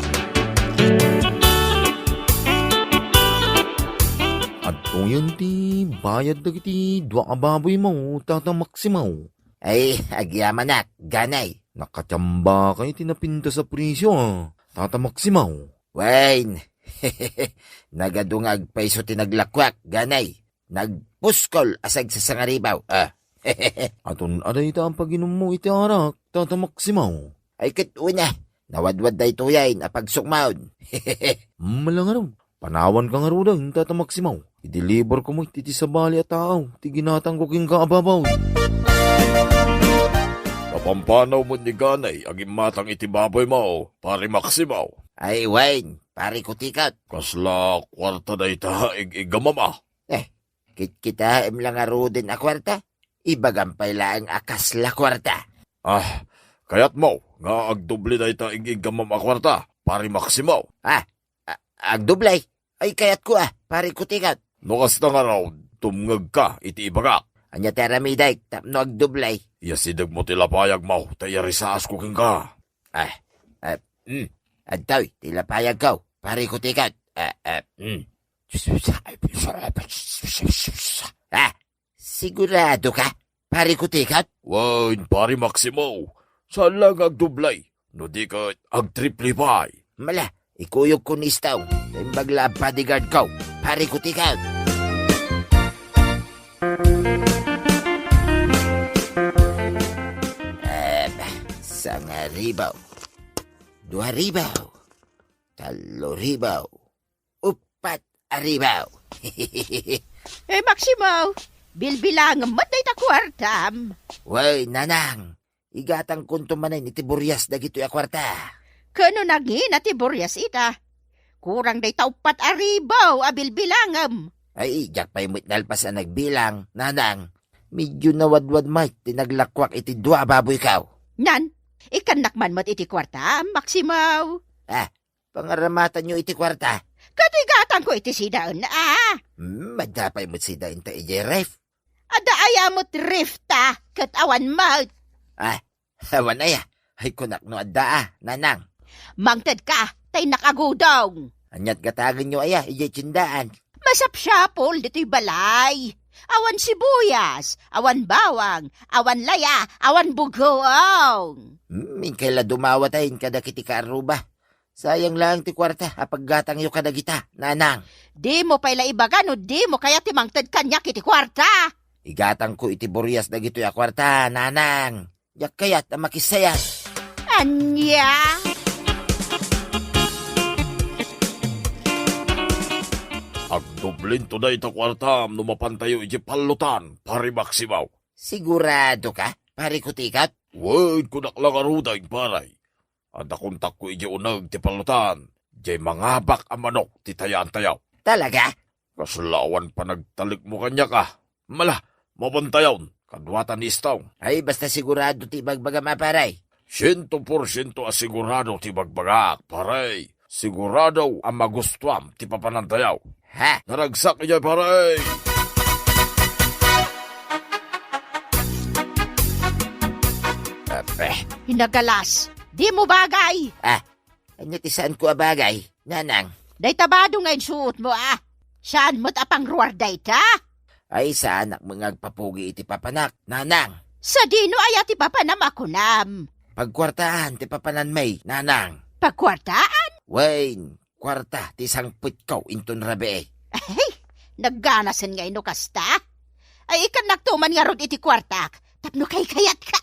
At kung yun ti, bayad na kiti, dua kababoy mo, Tata Maximo. Ay, agyaman na, ganay. Nakachamba kayo tinapinta sa presyo, Tata Maximo. Wayne, nagadungag paiso tinaglakwak, ganay. Nagpuskol asag sa sangaribaw. Aton aday ita ang pag-inom mo iti arak, Tata Maximo. Ay una, nawadwad da ito yain apagsukmaon. Malang araw, panawan ka nga ro daw, Tata Maximo. I-deliver ko mo iti sa bali at tao, ti ginatang ko king kaababaw. Kapampanaw mo ni ganay, aging matang iti baboy mo, pare Maximo. Ay Wayne, pare ko tikat. Kasla kwarta na ita, igamama. Kita lang aro din a kwarta. Ibagampay lang akas la kwarta. Kayat mo, nga agdubli na ita igamam a kwarta, pare Maximo. Agdublay? Ay kayat ko pare ko tikat. Nukas na nga raw, tumngag ka, iti ibagak. Anya teramiday, tapno agdublay. Yasidag mo tilapayag mo, tayari sa askuking ka. Adtaw, tilapayag ka, pare ko tikat. Sigurado ka, pare ko tikat? Wine, pare Maximo, saan lang agdublay? No di ka agtriplipay. Mala, ikuyog ko ni Staw. Imbagla bodyguard ko, pare ko tikat. Sanga ribaw. 2 ribaw. 3 ribaw. 4 ribaw. Maximo, bilbilang matay ta kwartam. Way, nanang. Igatang kunto manay ni Tiburias na gito ya kwarta. Kano naging na Tiburias ita? Kurang day taupat aribaw abilbilangam. Ay, jak pa'y nalpas na nagbilang. Nanang, medyo nawadwad may tinaglakwak iti 2 baboy kaw. Nan, ikanakman mo't iti kwarta, Maximo. Pangaramatan nyo iti kwarta. Katigatan ko iti sidaan Madapay mo't sidain ta iti ref. Ada ayamot rifta, katawan mo't. Hawan aya. Ay kunak no adda nanang. Mangtad ka, tay nakagudong. Anyat gatagan nyo aya, ijay tsindaan. Masapsyapol dito'y balay. Awan sibuyas, awan bawang, awan laya, awan bugoong. Minkayla dumawatayin kada kiti kaaruba. Sayang lang ti kwarta, apaggatang yu kada kita, nanang. Di mo pala ibaga no di mo kaya timangtad kanya kiti kwarta. Igatang ko iti Burias na gito ya kwarta, nanang. Yak kayat na makisayan. Anya? Agdublin to na ita kwartam, numapantayo iti palutan, pare Maximo. Sigurado ka, pare ko tikat? Wait, kunak lang aruday, paray. Ada kontak ko iti unag ti palutan, jay mangabak ang manok ti tayaan tayaw. Talaga? Kaslawan pa nagtalik mo kanya ka. Mala, mabantayaw, kadwatan ni Istaw. Ay, basta sigurado ti bagbaga maparay. 100% asigurado ti bagbagak, paray. Sigurado ang magustuam ti papanantayaw. Naragsak niya, paray. Hinagalas, di mo bagay. Anyatisan ko abagay, nanang. Day tabado ngayon suot mo Saan mo't apang ruwar day ta? Ay, sa anak mga agpapugi iti papanak, nanang. Sa dino ay ati papanam ako nam. Pagkwartaan ti papanan may, nanang. Pagkwartaan? Wayne, kwarta ti sangpit ko inton rabe. Ay, nagganasan nga ino kasta. Ay, ikan nagtuman nga rod iti kwartak. Tapno kay kayat ka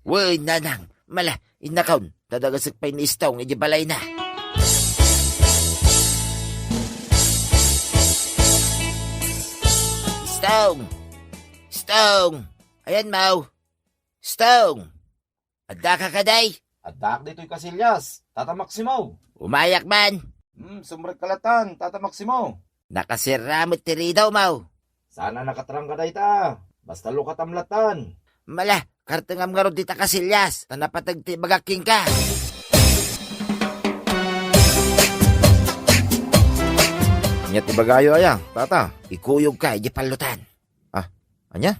Wayne, nanang. Mala, inakaw, tadagasik pa'y ni Istaw nga balay na. Stong! Ayan, Mau. Stong! Adda ka kaday? Adak dito'y Kasilyas, Tata Maximo. Umayak man. Sumrek kalatan, Tata Maximo. Nakasiramot tiri daw, Mau. Sana nakatrang ka day ta. Basta lukatamlatan. Mala, kartangam nga ro dita Kasilyas. Tanapatag ti bagaking ka. Nya Anya tibagayo aya, tata. Ikuyog ka, di palutan. Anya?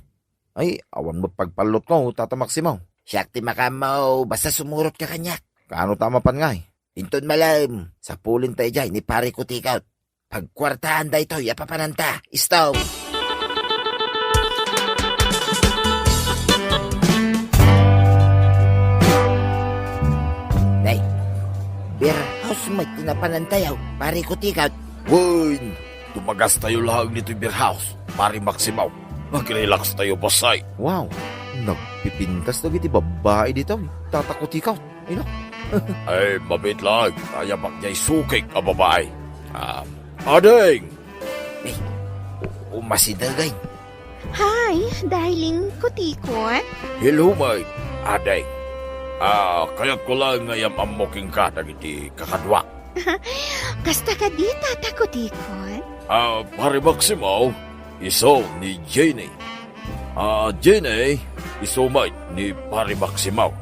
Ay, awan mo pagpalot ko, tata Maximo. Siyakti makamaw, basta sumurot ka kanyak. Kaano tama pan nga eh. Inton malam, sa pulin tayo dyan, ni pare ko tikaw. Pagkwartahan da ito, yapapananta, istaw. Nay, beer house mo tinapanantayaw, pare ko tikaw. Uy, tumagas tayo lahag nito'y beer house. Pari Maximaw, mag-relax tayo, basay. Wow, nagpipintas na giti babae dito. Tatakot ikaw. Ay, no. Ay, mabit lang. Kaya bak niya'y sukik a babae. Ading! Umasidagay. Hi, darling kutikot. Hello, mate. Ading. Kaya't ko lang ngayam amoking ka dagiti kakadwa. Kasta ka di, tata kutikot. Pari Maximaw, iso ni Jenny. Jenny, iso mate ni Pari Maximaw.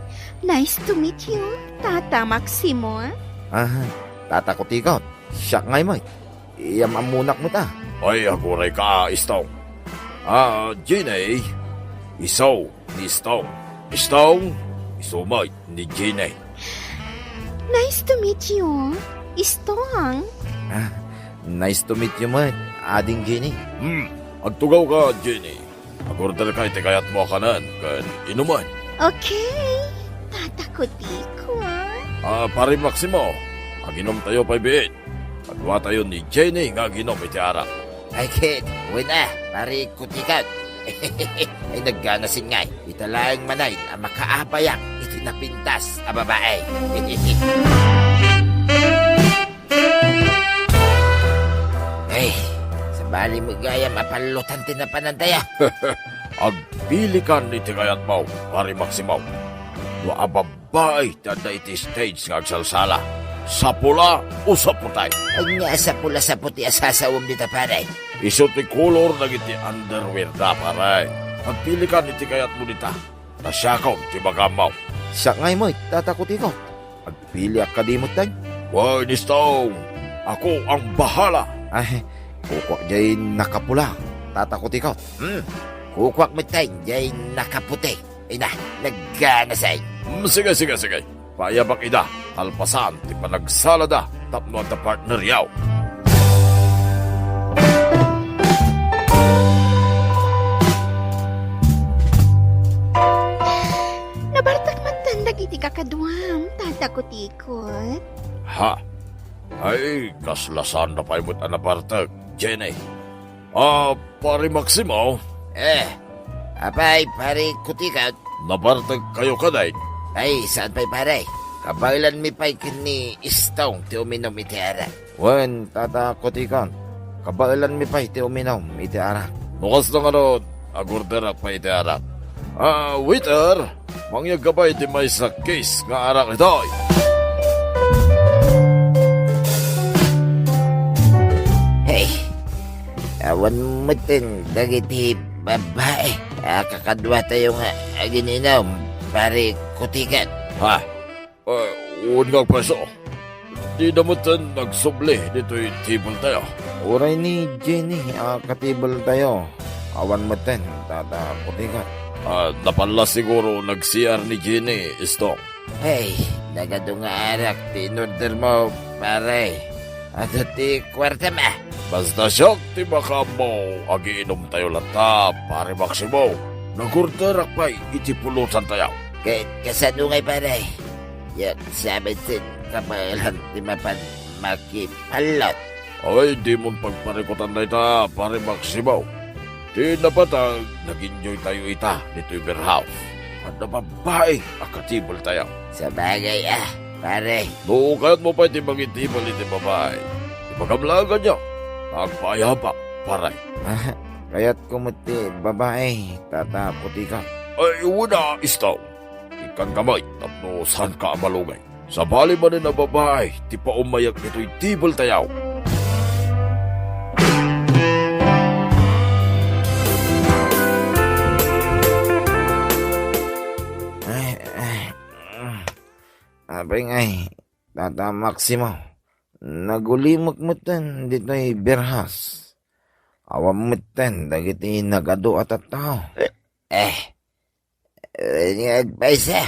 Nice to meet you, Tata Maximo. Tatakot ikaw. Siya ngay mo. Iyam amunak mo ta. Ay, aguray ka, Istong. Jenny, iso ni Istong. Istong, iso mate ni Jenny. Nice to meet you, Istong. Nice to meet you, mate. Ading Jenny. Agtugaw ka, Jenny. Agordal ka, itikayat mo kanan, kan inuman. Okay, Tata kutikot. Pari Maximo, aginom tayo pa ibiit. Kadwa tayo ni Jenny nga ginom iti ara. Ay, kid, uwi na, pare ko tikaw. Ay, nagganasin ngay. Italaang manay na makaabayang itinapintas a babae. Ay, sa bali mo gaya mapalutan tinapanantaya. Agpili ka ni tikayat mo, Pari Maximo. Wa ababay tada iti stage nga agsalsala. Sa pula o sa putay. Ay nga sa pula sa puti asasawam dita pare. Iso ti color na iti underwear da, paray. Agpili ka ni tikayat mo dita. Nasyakaw ti bagamaw. Siya ngay mo. Tatakot ikaw. Agpili akadimot tayo. Why, Nistong? Ako ang bahala. Ay, kukwak jay nakapula. Tatakot ikaw. Kukwak mo tayo, jay nakaputi. Ay na, nagganasay. Sige. Payabak ida, alpasan, ti panagsalada, tapno at partner yaw. Nabartak man tandag iti kakadwam, Tata kutikot. Ha? Ay, kaslasan na pa'y mo't anapartag, Jenny. Pari Maximo, Apay, pare kutikaw. napartag kayo kaday. Ay, saan pa'y pare? Kabailan mi pa'y kini istong ti uminom iti ara. Wen, tatakot ikaw. Kabailan mi pa iti uminom, iti ara. Nukas na nga ron, agurderak pa iti arak. Waiter, mangyag ka ba iti may sa case nga arak ito'y? Hey, awan mo din dagiti babae. Kakadwa tayo nga agininom, pare kutikat. Ha? Unang peso. Di namutan nagsubli dito'y table tayo. Uray ni Jenny, katibal tayo. Awan mo ten, tatakot ikaw. Napala siguro nag-CR ni Jenny, Istong. Hey, nagado nga arak, tinorder mo, pare. At ti kwarta ma. Basta siyang ti baka mo, agiinom tayo lata, pare Maximo. Nagurdarak pa'y itipulutan tayo. Kasanungay pare. Yan, sabi din, kabalan ti mapan makipalot. Ay, di mong pagparikutan na ita, pare Maximo. Di napatag, nag-enjoy tayo ita nito'y beer house. At napabay, akatibol tayo. Sa bagay pare. No, kaya't mo pa iti magitibol iti babae. Ipagamlagan niya, nagpayapa, pare. Kaya't kumuti, babae, tatakot ikaw. Ay, una, Istong. Ikan kamay, tapno saan ka amalugay. Sa bali man na babae, ti pa umayak nito'y tibol tayaw. Abay ngay, tata Maximo. Nagulimok mo tan dito'y berhas. Awam mo tan dagiti nagado at tao. Nagpaisa.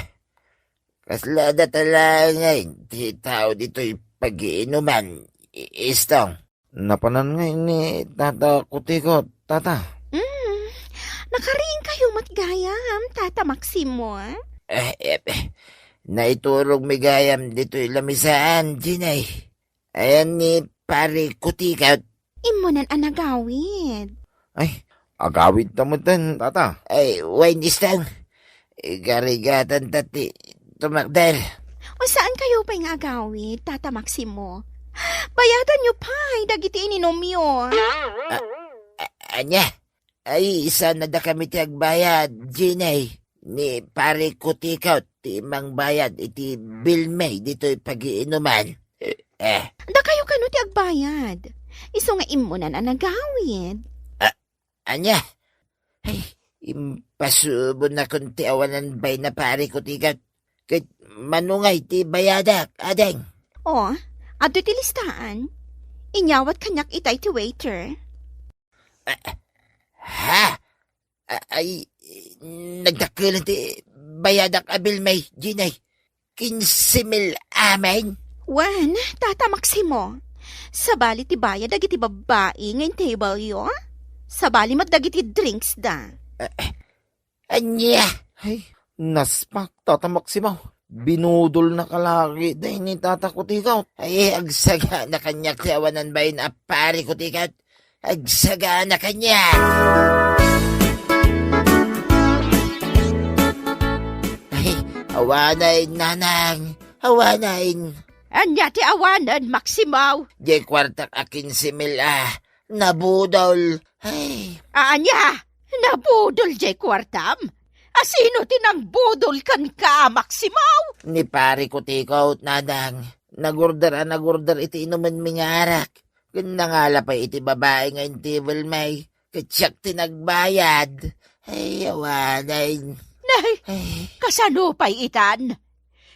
Kaslada talaga ngayon, ti tao dito'y pag-iinuman. Istong. Napanan ngayon ni Tata Kutikot, Tata. Nakariing kayo matgayam, Tata Maximo, ah? Naiturog may gayam dito'y lamisaan, Ginay. Ayan ni Pare Kutikot. Imunan ang nagawid. Ay, agawid tamutan, Tata. Ay, wine istang. Igarigatan tati, tumakdal. O saan kayo pa yung agawid, Tata Maximo? Bayadan nyo pa, dagiti ininom yun. Anya, ay isa na da kami tiyagbayad, Ginay. Ni Pare Kutikot, ti mang bayad, iti Bill May, dito'y pag-iinuman. Da kayo kano ti agbayad. Iso nga imunan ang nagawid. Anya, ay, impasubo na kung ti awanan bay na Pare Kutikot. Kahit manungay ti bayadak, adeng. O, ato ti listaan. Inyawat kanyak itay ti waiter. Ha? Ay, nagdakilan ti bayadak abil may, Ginay. 15,000 amin. Wan, Tata Maximo. Sabali ti bayad dagiti babae ngayon table yo. Sabali magdagiti drinks da. Anya. Ay, naspak, Tata Maximo. Binudol na kalaki dahil ni Tata Kutikot. Ay, agsaga na kanyak ti awanan bay na Pare Kutikot. Agsaga na kanyak. Ay, awanain, nanang. Awanain. Anya ti awanan, Maximo. Di kwartak a 15,000 nabudol. Ay, Anya, nabudol jay kwartam. Asino tinang budol kan ka, Maximo? ni Pare Kutikot, nanang. Nagurder iti inuman mingarak. Nangala pa iti babae ngayon tibel may. Katsyak tinagbayad. Ay, awanain. Nay, kasano pa'y itan?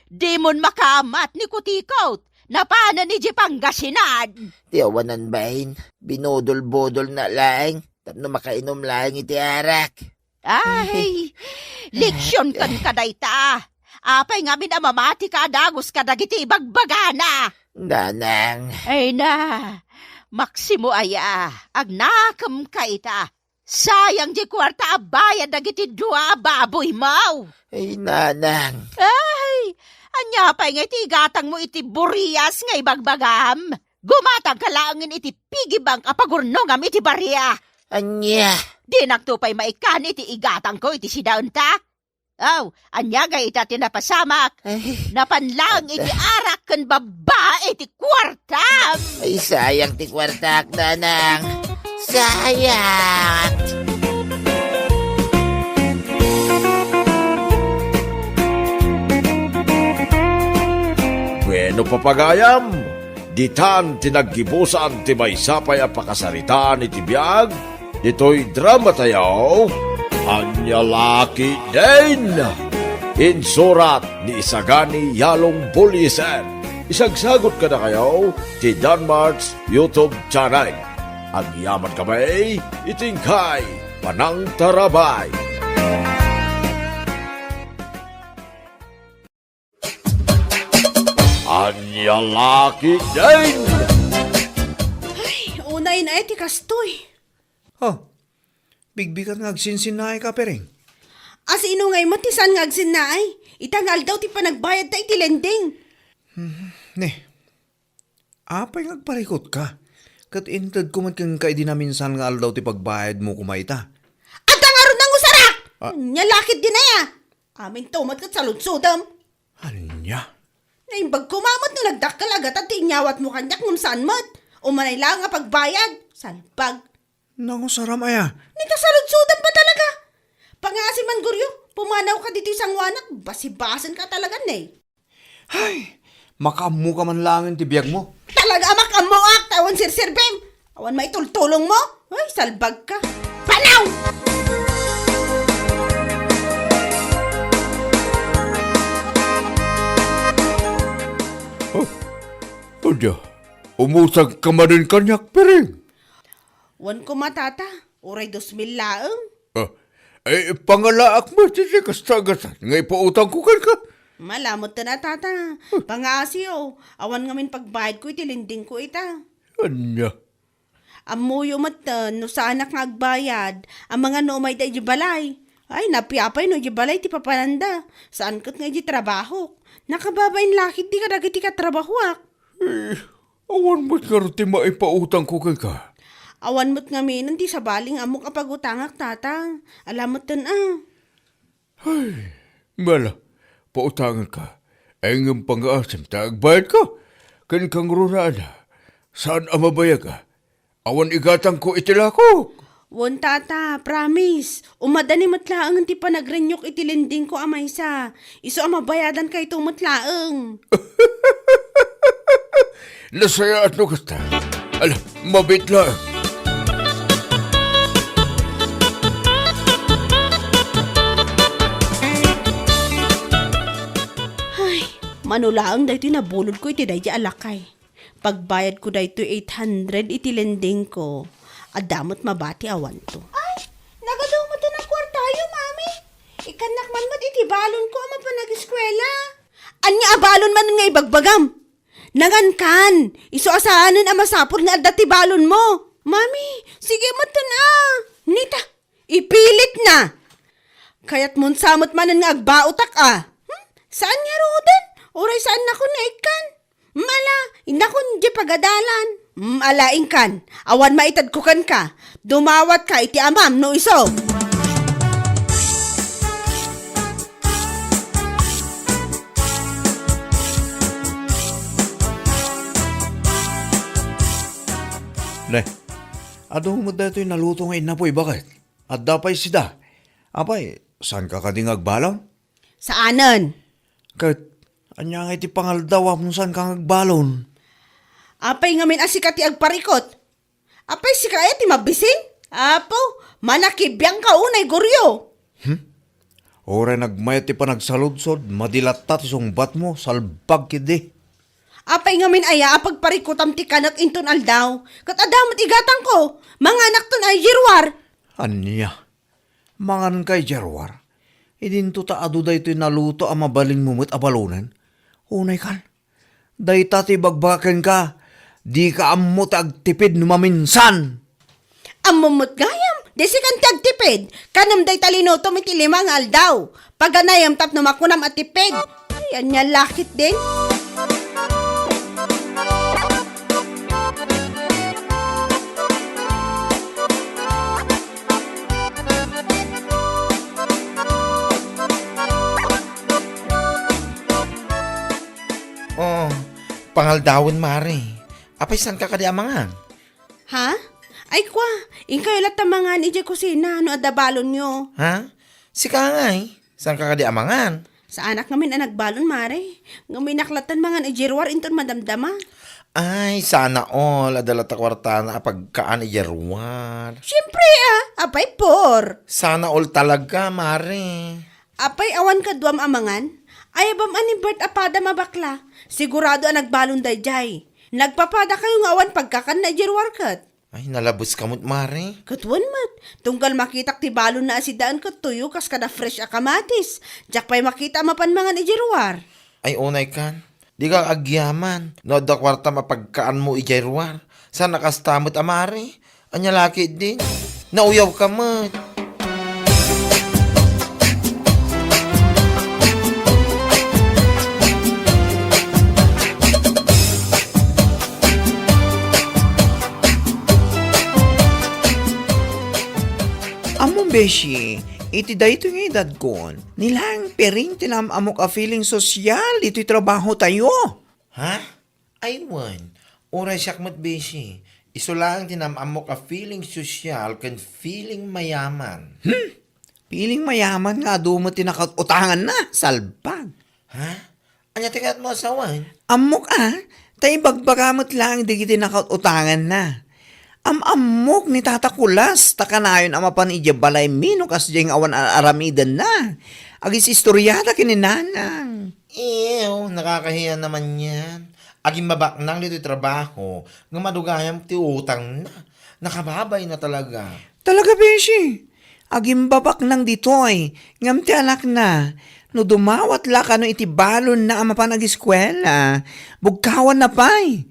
Di mon makamat ni Kutikot. Napana ni Pangasinan. Ti awanan bain. Binudol-budol na laing. Tapno makainom laing iti arak. Ay, leksyon kan kadayta. Apay nga minamamati ka dagos kadagiti bagbagana. Nanang. Ay na, Maximo aya, agnakam ka ita. Sayang di kwarta abayan dagiti dua baboy mau. Ay, nanang. Ay, anya pa'y nga iti gatang mo iti burias nga ibagbagam. Gumatang kalangin iti pigibang apagurnongam iti barya. Anya. Di nagtupay maikan iti igatang ko iti sidaon ta. Aw, anya ga ita tinapasamak. Napanlang iti arak kan babae iti kwartam. Ay, sayang ti kwartak, nanang. Sayang. Bueno papagayam, ditan tinaggibusan ti may sapay a pakasaritaan iti biyag, dito'y drama tayaw, Anya Laki din! Insurat ni Isagani Yalong Buliser. Isagsagot ka na kayo ti Danmarks YouTube channel. Agyaman kamay, itingkay, panang tarabay. Anya Laki din! Ay, unay na ti kastoy. Bigbigan nga agsinsinay ka, Pereng. Asino ngay matisan nga agsinay. Itangal daw ti panagbayad ta iti lending. Ne, apay nga agparikot ka. Kat intad ko man kang kaidi na minsan nga aldaw ti pagbayad mo kumaita. At ang aron ng usarak! Nyalakit din na ya. Aming tumat kat sa lutsudam. Anya? Naimbag kumamot na nagdakkel agad at inyawat mo kanyak ngum saan mat. Umanay lang nga pagbayad. Salpag. Nangusaram aya. Nita sa lutsudam pa talaga. Pangasi man guryo, pumanaw ka dito isang wanak. Basibasan ka talaga na Ay, makamu ka man langin ti biyag mo. Talaga makamuak, tawan sirsirbem. Awan maitultulong mo. Ay, salbag ka. Panaw! Udyo, umusag ka man rin kanyak, piring. Wan ko matata, uray 2,000 laeng. Pangalaak mo, titi kastagasan. Ngay pautang ko ka. Malamot na tata. Pangasyo, awan ngamin pagbayad ko itilinding ko ita. Anya? Amuyo matan, no sa anak nga agbayad, ang mga noomay da balay. Ay, napiapay no balay ti papananda. Saan kat nga trabaho? Nakababain lakit di ka dagiti ka trabahoak. Awan mo't nga rin maipautang ko ka. Awan mo't ngamin, nanti sa baling amok apagutangak tata. Alamot Mala, pautangan ka. Ay ng pang-aasim, taagbayad ka. Kan kang rurana. Saan ang mabaya ka? Awan igatang ko itilako. Won tata, promise. Umadani matlaang ti panagrenyok itilinding ko amay sa. Iso ang mabayadan kay itong matlaang. Nasaya at no kasta. Ala, mabit lang. Manulaang dahito nabulod ko iti dahi alakay. Pagbayad ko dahito 800 itilending ko. Adamot mabati awan to. Ay, nagadaw mo to ng kwartayo, mami. Ikanak man mat iti balon ko ama pa nag-eskwela. Anya abalon man nga ibagbagam. Nangan kan, iso asahanan ang masapor nga adda ti balon mo. Mami, sige mo to na. Nita, ipilit na. Kaya't mun samot manan nga agbautak Saan nga rodan? Oray saan na ko naikan? Mala, inakon di pagadalan. Alaing kan, awan maitad ko kan ka. Dumawat ka iti amam no iso. Le, ado mo dito yung naluto nga inapoy, bakit? At dapay sida. Apay, saan ka kading agbalon? Saanan? Kahit, anya nga iti pangaldawa kung saan ka agbalon. Apay ngamin asikat ti agparikot. Apay si kaya ti mabisin? Apo, manakibiyang ka unay guryo. Oray nagmayat ti panagsaludsod, madilat ta ti sungbat mo, salbag kidi. Apay ngamin aya apagparikotam ti kanak inton aldaw. Kat adamot igatang ko, mga anak ton ay jirwar. Anya, mangan kay Jerwar. Idinto ta adu da ito'y naluto ang mabaling mumut abalunan. Unay kan, day tati bagbaken ka, di ka amot agtipid numaminsan. Amumot gayam, desi kan tagtipid, kanam day talino tumiti limang aldaw. Paganayam tap numakunam at tipid. Ayan niya lakit din. Oh, pangaldawin mare. Apay saan ka kadi amangan? Ha? Ay kwa, ingkayo latamangan ije kusina, no adabalon nyo. Ha? Si Kangay, saan ka kadi amangan? Sa anak ngamin ang nagbalon, mare. Ngamin naklatan mangan ijirwar inton madamdama. Ay, sana all, adalat ta kwarta na pagkaan ijerwan. Siyempre apay por. Sana all talaga, mare. Apay awan ka duam amangan. Ay bam ani Bert apada mabakla. Sigurado ang nagbalon dayjay. Nagpapada kayo nga awan pagkakan na ijirwar kat. Ay, nalabos kamot, mare. Katwan mat, tunggal makitak ti balon na asidaan kat tuyo kas kada fresh a kamatis. Jak pa'y makita mapan mga ijirwar. Ay, unay kan. Di ka agyaman. No, da kwarta mapagkaan mo ijerwar. Sana kastamot, amare. Anya laki din. Nauyaw ka, mat. Among beshi, iti dayto nga edad kon. Nilang pering tinamamok a feeling sosyal, ito'y trabaho tayo. Ha? Ay, wan. Oray siyak beshi. Iso lang tinamamok a feeling sosyal kan feeling mayaman. Feeling mayaman nga mo tinakautangan na, salbag. Ha? Anya tikat mo asawan? Amok tayo bagbagamot lang di kiti nakautangan na. Amok ni Tata Kulas, takanayon ama pan balay mino kas diyang awan aramidan na. Agis istoryada kininanang. Ew, nakakahiya naman yan. Aging mabak nang dito trabaho, nga madugayam ti utang na. Nakababay na talaga. Talaga, Beshi. Agim babak nang ditoy. Ngam ti anak na. No dumawat la ka no iti balon na ama pa nag-eskwela. Bugkawan na pa'y.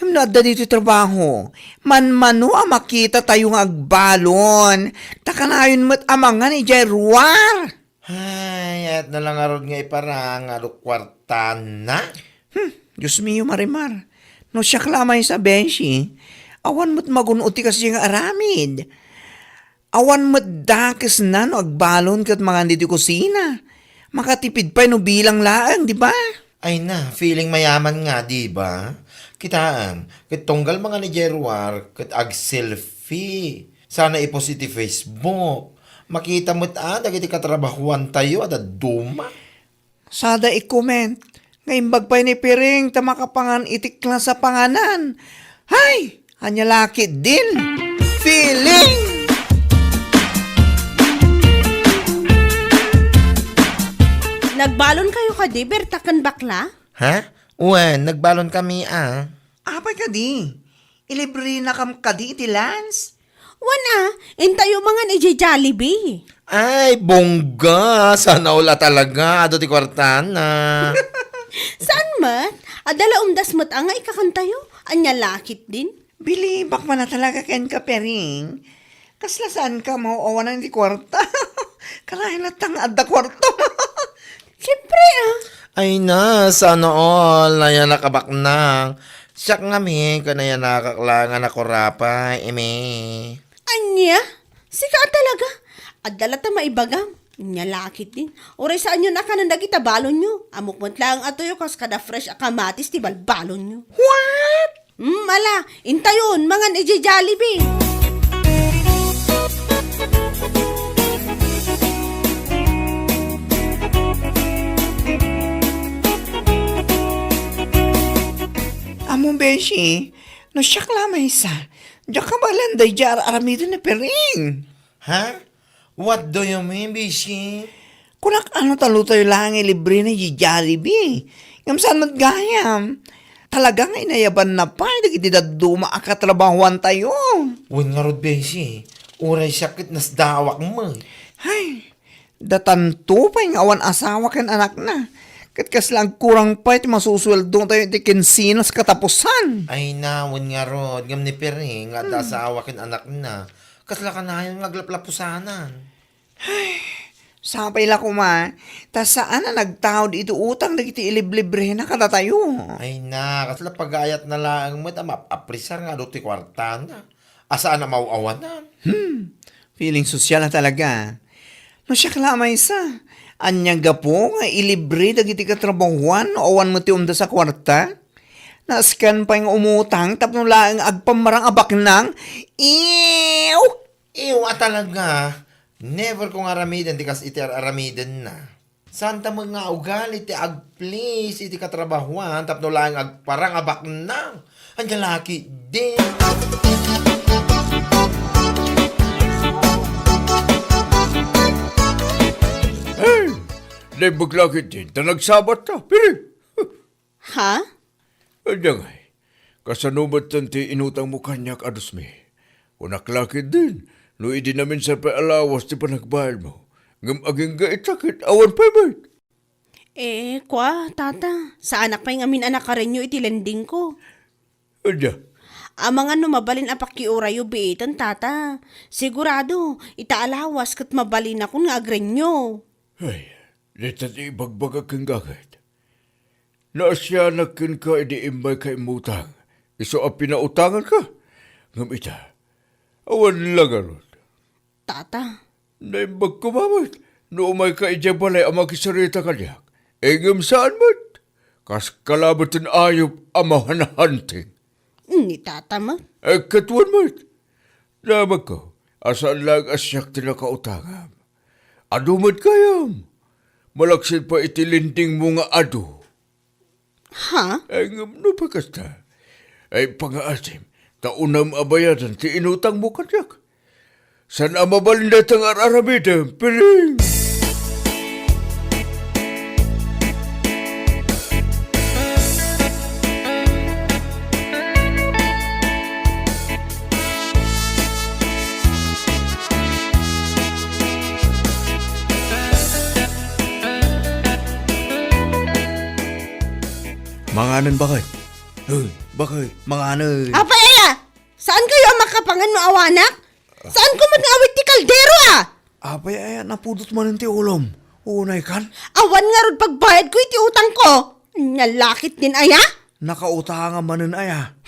Ngam no adda dito trabaho. Man-mano ang makita tayong agbalon. Takanayon mo't amangan ni Jerwar. Ay, at nalang arod nga iparang kwartan na. Diyos mio, Marimar. No siya klamay sa Beshi. Awan mo't magunuti kasi yung aramid. Awan mo't dakes na no agbalon kat mga dito kusina. Makatipid pa no bilang laang, di ba? Ay na, feeling mayaman nga, di ba? Kitaan, kitonggal mga ni Jerwar, kat ag-selfie. Sana ipost iti Facebook. Makita mo't dagiti katrabahuan tayo, at duma. Sada i-comment. Ngayon bagpay ni Piring, tamakapangan itik lang sa panganan. Hay! Hanya laki din. Feeling! Nagbalon kayo ka di, bertakan bakla? Ha? Uwan, nagbalon kami Apay ka di. Ilibre na kam ka di iti Lance. Wana, intayo mga ni Jollibee. Ay, bongga. Sana wala talaga. Ado ti kwartana. Saan mat? Adala umdas mat nga ikakantayo. Anya lakit din. Bilibak man na talaga ken ka, Piring. Kasla saan ka mauawan ng di kwarta? Kalahin latang adda kwarto. Siyempre Ay na, sana all. Naya nakabaknang. Siyak nga mi, kanaya nakaklangan ako rapay. Anya? Sika talaga. Adala ta maibagam. Nya lakit din. Oray saan nyo nakananda kita balon nyo. Amok mo't lang ato yung kas kada fresh akamatis ti balbalon nyo. What? Ala, intayon, mga ni Jollibee. Among Beshi, no siya lamay sa. Diyak ka balanday jar aramido na Piring. Ha? What do you mean, Bishi? Kunak ano talo tayo lang libre na Jollibee. Ngam saan maggayam? Talagang inayaban na pa, hindi duma akatrabahuan tayo. Uwan nga rod, Bishi. Uray sakit nas dawak mo. Ay, datanto pa yung awan asawa kan anak na. Katkas lang kurang pa iti masusweldo tayo iti kinsinas katapusan. Ay na, uwan nga rod. Ngam ni Piring, nga sa awakin anak na. Kasla ka na yung naglaplapusanan. Sapay la kuma, ta saan na nagtawad ito utang dagiti iliblibre na kada tayo. Ay na, kasla pag-ayat na lang mo, aprisar nga do ti kwartana. Asaan na mauawanan? Feeling sosyal na talaga. No siya kalamay sa, anyang gapo nga ilibre dagiti katrabahuan o awan mo ti umda sa kwarta. Naskan pa yung umutang tapno lang agpamarang abak nang, ew! Ew, talaga. Never kong aramiden, di kas iti aramiden na. Santa mo nga ugali, iti agplis, iti katrabahuan, tapno lang agparang abak nang. Andiyan laki din. Hey! Naibaglakit din, ta nagsabat ta, Piring. Ha? Anya nga, kasanumat tanti inutang mo kanyak adus mi. Unaklakit din, no idi namin sa paalawas ti panagbayal mo. Ngam aging gaitakit, awan pa ba? Kwa, tata. Sa anak pa yung amin anak ka rin nyo iti lending ko. Anya, Mga no mabalin apakiurayo biitan, tata. Sigurado, itaalawas kat mabalin ako nga agrenyo. ay, litat ibagbag kang gagad. Naasyanak ka edi imbay ka imutang. Iso ang pinautangan ka. Ngam ita, awan lang arot. Tata, Naimbag kumamit. No umay ka ijabalay ang makisarita kanyak. Ngam saan mat? Kas kalabatan ayop ang mahanahanting. ni tata ma. Katuan mat. Namag ko, asaan lang asyak tinakautangam. Adumat kayam. Malaksid pa itilinding mo nga adu. Ha? Ay ngam no pagkasta. Ay pangaasim, taunam abayadan ti inutang mo kanyak. San amabalin datang araramida, Piring? Manganan bakit? Bakit? Manganan. Apa aya? Saan kayo ang makapangan mo awanak? Saan ko man awit ti kaldero Apay ay napudot man ti ulom. Unay kan? Awan nga rod pagbayad ko iti utang ko. Nalakit din aya? Nakautangan manen aya.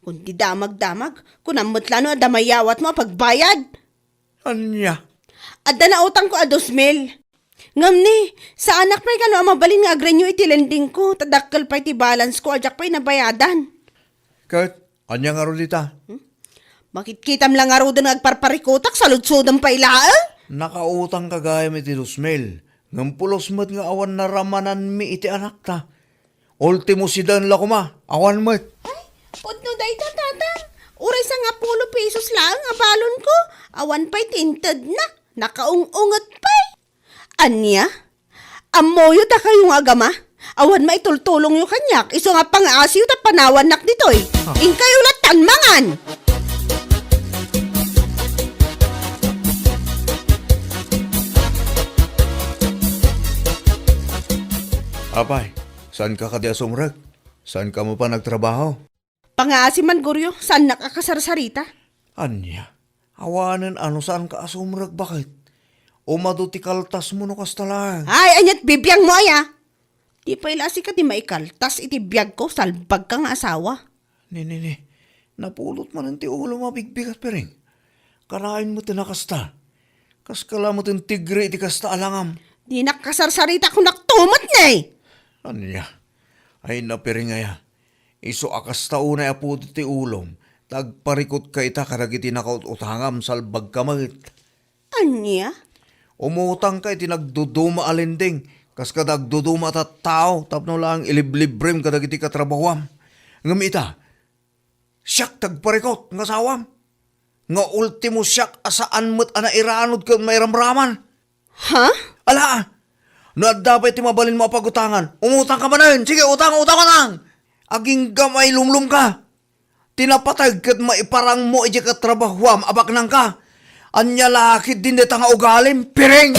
Kung di damag-damag, kung amutlano adamayawat mo pagbayad. Anya? Adda na utang ko 2,000. Ngam ni, sa anak pa'y kano mabalin nga agrenyo iti lending ko, tadakkel pa iti balance ko, ajak pa'y nabayadan. Kat, anya nga ro dita? Bakit kitam lang nga ro din agparparikotak, saludsudan pa ilaan? Nakautang kagaya mi ti 2,000. Ngam pulos mat nga awan na ramanan mi iti anak ta. Ultimo sidan la kuma, awan mat. Pudno day tatang, uray sa nga 10 pesos lang nga balon ko, awan pa'y tinted na, nakaung-ungot pa'y. Anya? Amoyo ta kayong agama? Awan maitultulong yung kanyak, iso nga pang-asiw ta panawan nak ditoy. Ingkay ulat tanmangan! Apay, saan ka kadi asumrag? Saan ka mo pa nagtrabaho? Pang-aasi man guryo, saan nakakasarsarita? Anya, awanan ano saan ka asumrag bakit? Umado ti kaltas mo no kastala. Ay, anyat bibiyang mo aya! Di pa ilasi ka di maikaltas iti biyag ko, salbag kang asawa. Ni, napulot man ang ti ulo mabigbigat pering. Karain mo tinakasta. Kaskala mo tin tigre iti kasta alangam. Di nakasarsarita ko naktumot na eh! Anya, ay napiring aya. Iso akas taunay apo ti ulom. Tagparikot ka ita karagiti nakautangam salbag kamagit. Anya? Umutang ka iti nagduduma alinding. Kas ka nagduduma ta tao. Tapno lang iliblibrem kadagiti katrabawam. Ngam ita, siyak tagparikot nga sawam. Nga ultimo siyak asaan mo't anairanod ka may ramraman. Ha? Ala, no dapat ti mabalin mo pagutangan. Umutang ka manan. Sige, utang ka lang. Aging gamay lumlum ka. Tinapatag kat maiparang mo iti katrabahwam abak nang ka. Anya lakit din dita nga ugalim, piring!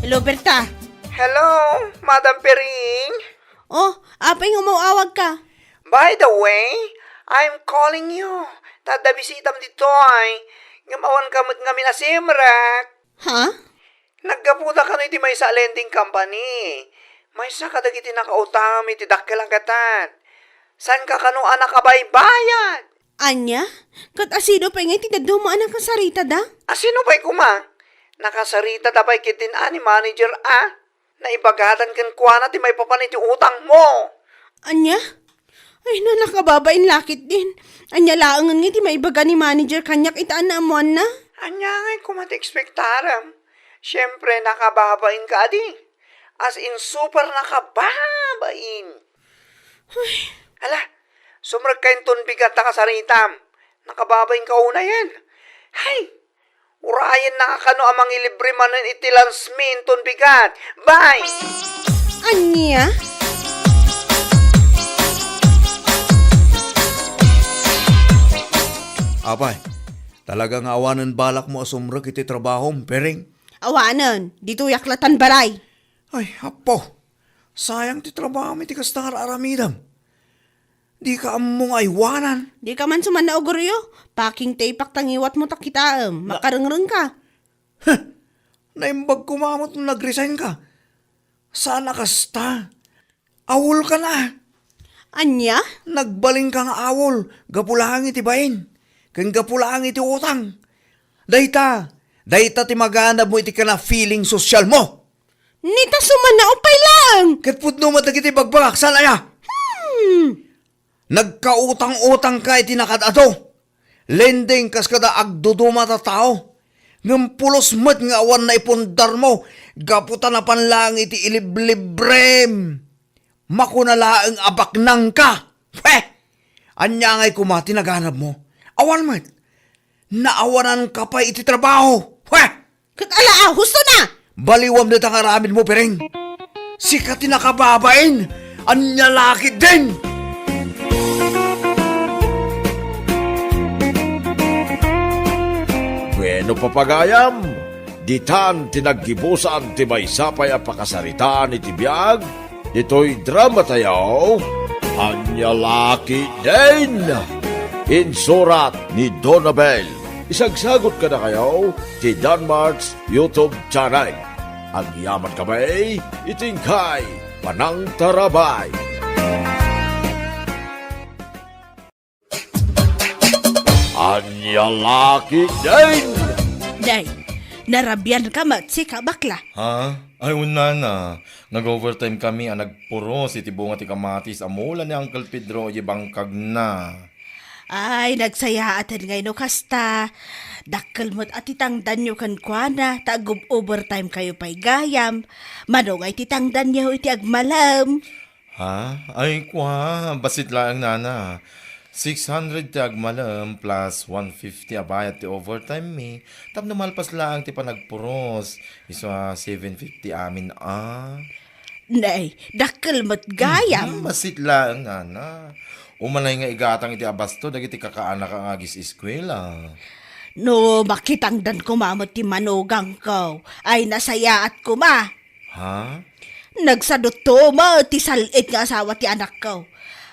Hello, Berta. Hello, Madam Pering. Oh, apay umawawag ka. By the way, I'm calling you. Tadabisitam dito ay. Ngamawan kamot nga minasimrak. Ha? Nagkaputa ka no iti may sa lending company. May sa kadagiti nakautang iti dakkel ang katan. San ka kano anak kabaybayan? Anya? Kat asido pa nga itinadumaan ang kasarita da? Asino ba'y kuma? Nakasarita dabay kitin ani manager Naibagatan kan kuana ti may papaniti utang mo. Anya? Ay na nakababain lakit din. Anya laangan nga ti maibaga ni manager kanyak itaan na amuan na. Anya nga'y kumati-expectaram. Siyempre nakababain ka adi. As in super nakababain. Ala, sumrag kain ton bigat na kasaritam. Nakababain ka una yan. Hay, urayan nakakano amang ilibre manan itilans min ton bigat. Bye! Anya? Apay, talagang awanan balak mo asumrag iti trabahom, pering. Awanan, dito yaklatan baray. Ay, apo, sayang ti trabaho mi ti kastangar aramidam. Di ka among aywanan. Di ka man suman na ogoryo. Paking tapak tangiwat mo takitaam. Makarengreng ka. Naimbag kumamot nung nag-resign ka. Sana kasta? Awol ka na. Anya? Nagbaling ka nga awol. Gapulahang iti bain. Kang gapulahang iti utang. Dayta ti maganap mo iti ka na feeling social mo. Nita suman na upay lang. Katput no matag iti bagbagak. Salaya. Nagkautang-utang ka iti nakadato. Lending kas kada agduduma ta tao. Ngam pulos mat nga awan na ipundar mo. Gaputan na panlang iti iliblibrem. Makunalaang abak nang ka. Anya nga'y kumati naganap mo. Awan mat. Naawanan ka pa iti trabaho. Katala, husto na. Baliwam na tangaramid mo, pereng. Sikat nakababain. Anya lakit din. Ano papagayam? Ditan tinaggibusan ti may sapay a pakasaritaan iti biyag, dito'y drama tayo, Anya Laki din! Insurat ni Donabel. Isagsagot ka na kayo ti Danmarks YouTube channel. Ang yaman kamay, itingkay, panang tarabay. Anya Laki din! Day, narabyan ka matsi ka bakla. Ha? Ay, una na. Nag-overtime kami, nagpuros, iti bunga ti kamatis, amula ni Uncle Pedro, bangkag na. Ay, nagsayaaten ngayon no kasta. Dakkel mo't at itangdan nyo kan kwa tagub overtime kayo pa'y gayam. Manong ay titangdan nyo iti agmalam. Ha? Ay, kwa, basit lang nana. 600 ti agmalam plus 150 abayat ti overtime mi. Tapno malpas lang ti panagpuros. Iso 750 amin Nay, dakkel mo't gayam. Basit lang nana. Umanay nga igatang iti abasto, dagiti kakaanak ang agis eskwela. No, makitangdan ko mamot ti manugang ko. Ay nasaya at kuma. Ha? Nagsadot to mo ti salit nga asawa ti anak ko.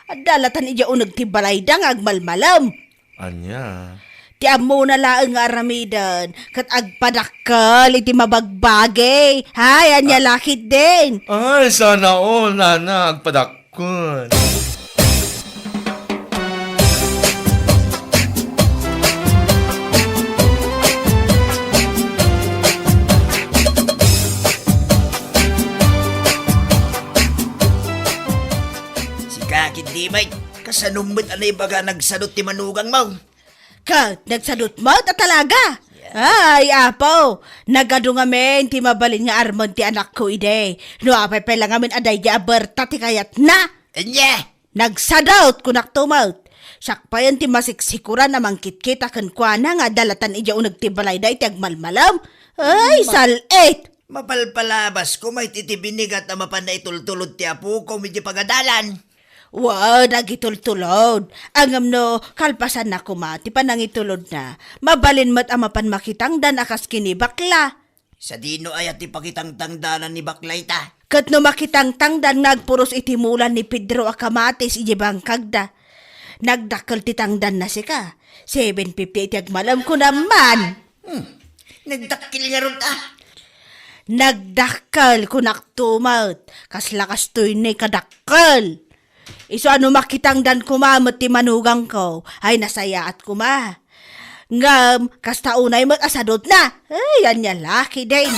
At dalatan iya unag ti balaydang agmalmalam. Anya? Ti amo na laeng nga aramidan. Kat agpadakkel iti mabagbagay. Hay, anya lakit din. Ay, sana all, nana, agpadakon. Di may kasanumit anay baga nagsadot ti manugang mo. Kat, nagsadot mo ta talaga. Ay, apo, nagado ngamin ti mabalin nga armon ti anak ko ide. No, apay pala ngamin aday di aberta ti kayat na. Anya? Nagsadot kunak tumaut. Siyak pa yan ti masiksikuran na mangkit-kita kan kwa na nga dalatan iya unag ti balay da iti agmalmalam. Ay, salit! Mapalpalabas ko may titibinigat na mapan na itultulod ti apo ko medyo pagadalan. Wow, nagitultulod. Angam no, kalpasan na kumati pa nangitulod na. Mabalin mo't amapan makitangdan akas kini bakla. Sa dino ay at ipakitang tangdanan ni baklay ta. Kat no makitang tangdan nagpuros itimulan ni Pedro Akamatis ijibang kagda. Nagdakkel ti tangdan na si ka. 750 iti agmalam ko naman. Nagdakil nga ron ta. Nagdakkel kunak tumaut. Kaslakas to'y ni kadakkel. Iso ano makitangdan kumamot ti manugang ko, ay nasaya at kuma. Ngam, kasta unay mo't asadot na. Ay, yan niya laki din.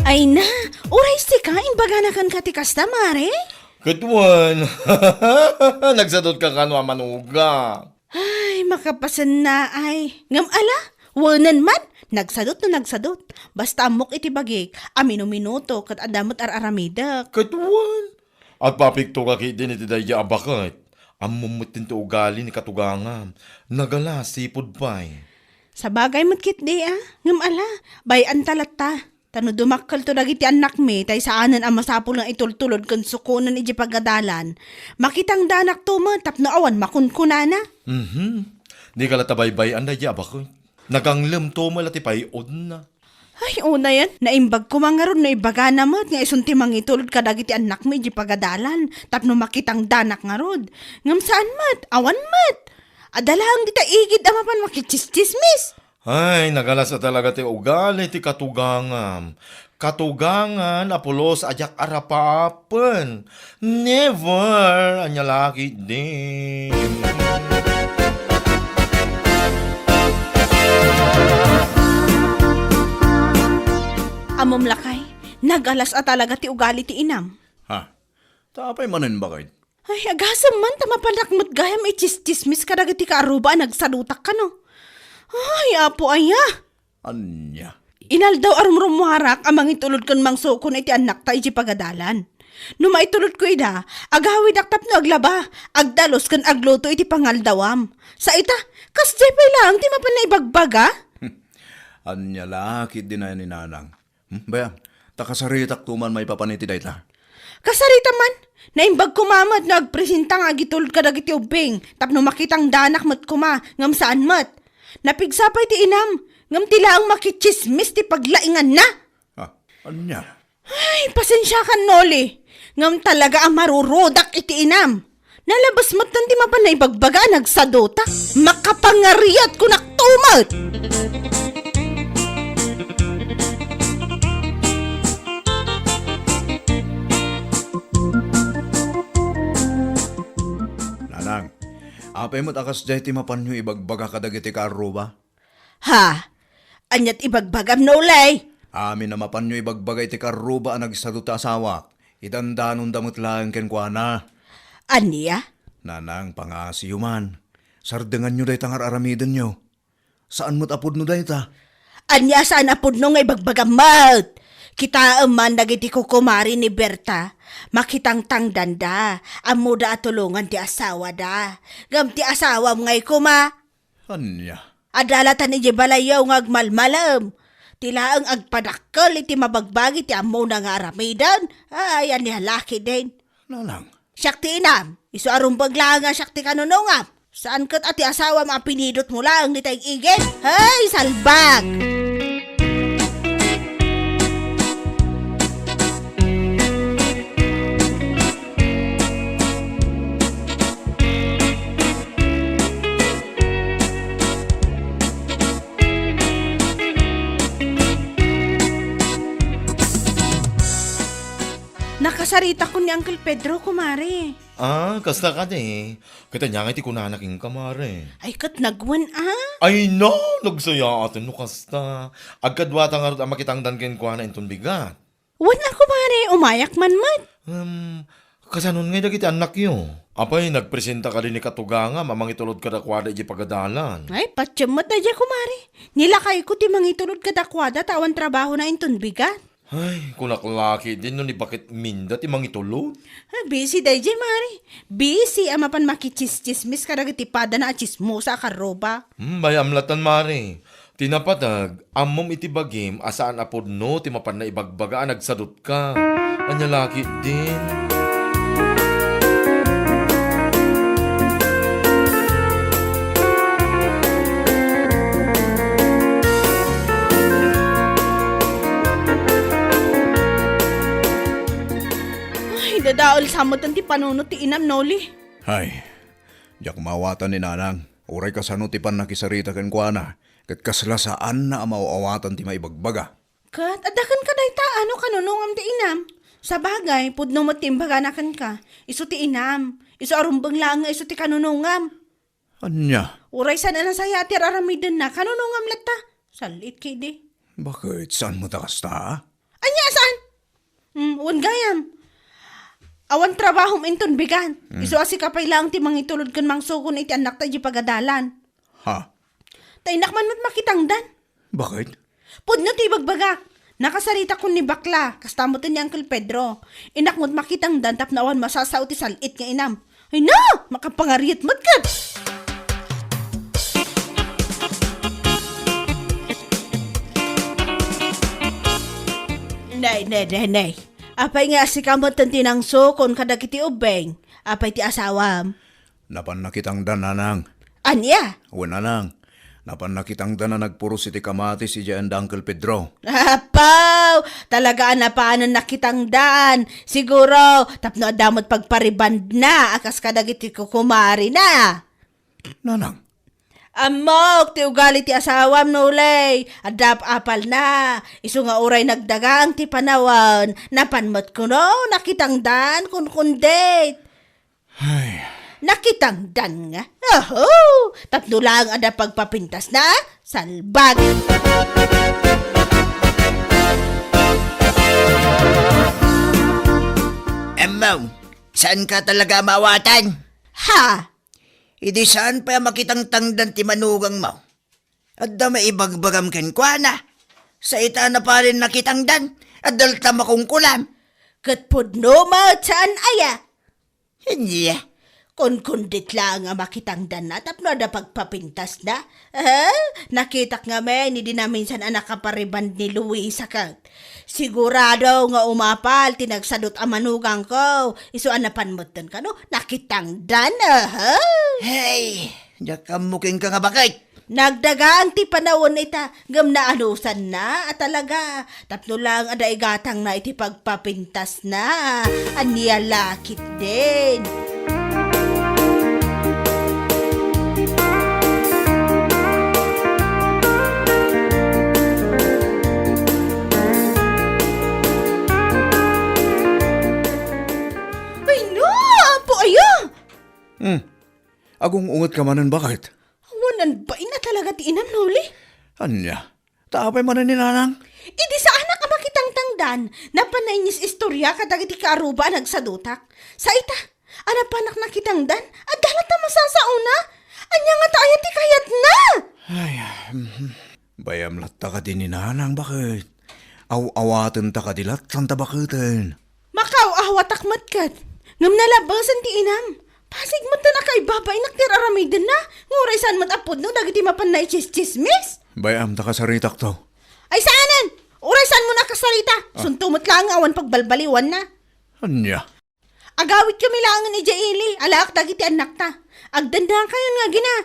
Ay na, uray si kain baganakan ka ti kasta, mare? Katuan, nagsadot ka kano manuga. Ay, makapasan na ay. Ngam ala, wanan man. Nagsadot na nagsadot. Basta amok iti bagik, amino-minuto kat adamot ar-aramidak. Katuan. At papikto ka din iti daya abakat. Amumutin ti ugali ni katugangam. Nagala, sipod pa'y. Sa bagay mo't di ngam ala, bayan talata. Tano dumakkel to dagiti anak mi, tay saanan ang masapul nga itultulod kan sukunan iti pagadalan. Makitang danak to mo, tapno awan makunkunana. Di ka latabaybay ang daya abakat. Naganglem to malati payod na. Ay, una yan. Naimbag ko mga ron na ibaga namat. Nga isunti mangitulod ka dagiti anak mo iji pagadalan. Tapno makitang danak nga rod. Ngam saan mat? Awan mat. Adalahang di ta igid amapan makichistismis. Ay, nagalas talaga ti ugali ti katugangam. Katugangan apulos ajak arapapen. Never anya laki din. Amom lakay, nagalas at talaga ti ugali ti inam. Ha? Tapay manen ba kayo? Ay, agasam man, tamapanakmot gayam ichistismis ka dagiti kaaruba nagsadutak ka no. Ay, apo aya. Anya? Inal daw arumrumuharak amang itulod kan mang sukon iti anak ta iti pagadalan. No maitulod ko ida, agawid aktap no aglaba, agdalos kan agluto iti pangaldawam. Sa ita, kas jepay lang, ti mapan na ibagbaga? Anya laki din na ni nanang. Bayan, takasaritak tuman may papaniti day ta. Kasarita man, naimbag kumamat, nagpresenta nga gitulod ka dagiti ubing, tapno makitang danak mat kuma, ngam saan mat. Napigsapay ti inam, ngam tila ang makichismis ti paglaingan na. Anya? Ay, pasensya ka, Noli. Ngam talaga ang marurodak iti inam. Nalabas mat nanti mapan na ibagbaga nagsadota. Makapangariat ko naktumat. Nanang, apay mo't akas jay ti mapanyo ibagbaga kadagiti karo ba? Ha? Anyat ibagbagam, Nolay. Amin na mapanyo ibagbaga iti karo ba ang nagsaduta asawak? Idandanon damot lang ken kuana. Aniya? Nanang, pangasiyo man. Sardengan nyo day tangar aramiden nyo. Saan mo't apod no day ta? Anya saan apod no nga ibagbagamat? Kita man nagiti kukumari ni Berta. Makitang tangdanda. Amo da atulungan ti asawa da. Gam ti asawa mo ngay kuma. Anya? Adalatan iti balayaw nga agmalmalam. Tila ang agpadakkel iti mabagbagi ti amo na nga aramidan. Ay, anya laki din. Nanang? Syakti inam. Isu arumbag lang nga syakti kanunungam. Saan kat ati asawa mapinidot mo lang ni tayong igin? Hay, salbag! Nakasarita ko ni Uncle Pedro, kumare. Kasta ka de. Kita niya nga iti kunanaking kamare. Ay, kat nagwan Ay no, nagsaya atin no kasta. Agkadwata nga rin ang makitangdan ken kuha na inton bigat. Wan ako, kumare, umayak man mat. Kasanon nga dagiti anak yo. Apay, nagpresenta ka rin ni Katuga nga, mamangitulod ka dakwada iti pagadalan. Ay, patsyamot na dyan, kumare. Nilakay ko ti mangitulod kadakwada tawan trabaho na inton bigat. Ay, kunaklaki din no ni bakit minda ti mangitulod. Busy day dyan, mare. Busy ang mapan makichismismis karagiti pada na chismosa karoba. Bayamlatan mare. Tinapatag, amom iti bagim, asaan apod no, ti mapan na ibagbaga, nagsadot ka. Anyalaki din. Dadaol samot ang ti panunot ti inam, Noli. Hay, diyak mawatan ni Nanang. Uray kasano ti pan nakisarita ken kuana. Kat kaslasaan na amawawatan ti maibagbaga. Kat, adakan ka day ta, ano kanunungam ti inam? Sa bagay, pudno mo timbaganakan ka. Isu ti inam. Isu arumbang lang nga isu ti kanunungam. Anya? Uray sana na saya ti aramidan na kanunungam lata. Salit kay di. Bakit? Saan mo takas ta? Anya, saan? Wan gayam. Awan trabaho inton bigan. Isu asi kapay lang ti mangitulod kan mangsukon iti anak ta di pagadalan. Ha? Tainak man makitangdan. Bakit? Pudno ti bagbagak. Nakasarita ko ni bakla. Kastamotan ni Uncle Pedro. Inak mo't makitangdan tap na awan masasaw ti salit nga inam. Ay na! Makapangariat mo't ka! Nay. Apay nga si kamot ang tinangso kon kadagiti ubeng. Apay ti asawam. Napan nakitang Nanang. Anya? Wala nang. Napan nakitang na nagpuros iti kamatis si Jan Uncle Pedro. Apaw! Talaga na paano nakitang daan. Siguro, tapno adamot pagpariband na. Akas kadagiti kukumari na. Nanang? Amok, ti ugali ti asawam nulay. Adap apal na. Isu nga uray nagdagang ti panawan. Napanmot ko no, nakitang dan kun date. Ay. Nakitang dan nga. Oho! Tatlo lang ada pagpapintas na. Salbag! Emmaw, saan ka talaga mawatan? Ha? Idi saan pa makitang tangdan ti manugang mo? At da maibagbagam ken kuana. Sa ita na pa rin nakitangdan. At dalta makungkulam. Katpudno mo saan aya? Hindi. Kundit lang nga makitangdan na tapno da pagpapintas na. Nakitak nga may ni dinaminsan anak kapariban ni Luisa ka. Sigurado nga umapal tinagsadot ang manugang ko. Isuan na panmutan ka no? Nakitangdan Hey, diyak kamuking ka nga bakit? Nagdaga ang ti panahon ita, gam na anusan na, at talaga, tapno lang ada igatang na iti pagpapintas na, aniya lakit din. Ay no, apo ayo! Agong ungot ka manan bakit? Wanan ba ina talaga ti inam nuli? Anya, taapay manan ni nanang. Idi sa anak ang makitang tangdan, napanainis istorya kadag iti kaaruba nagsadutak. Sa ita, anak panak nakitangdan, at dalat na masasauna. Anya nga tayo ti kayat na! Ay, bayam latta ka din ni nanang bakit? Aw-awatan ta ka dilat, santa bakitin. Makaw ahawatak matkat. Ngam nalabasan ti inam. Pasig mo na kay babay naktiraramidan na. Nguray saan mat apod no, dagiti mapan na chismis. Bayam ta ka saritak to. Ay saanan? Uray saan mo nakasarita? Suntumot lang awan pagbalbaliwan na. Anya? Agawit kami langan ni Jaili, alak dagiti anak ta. Agdanda kayo nga gina.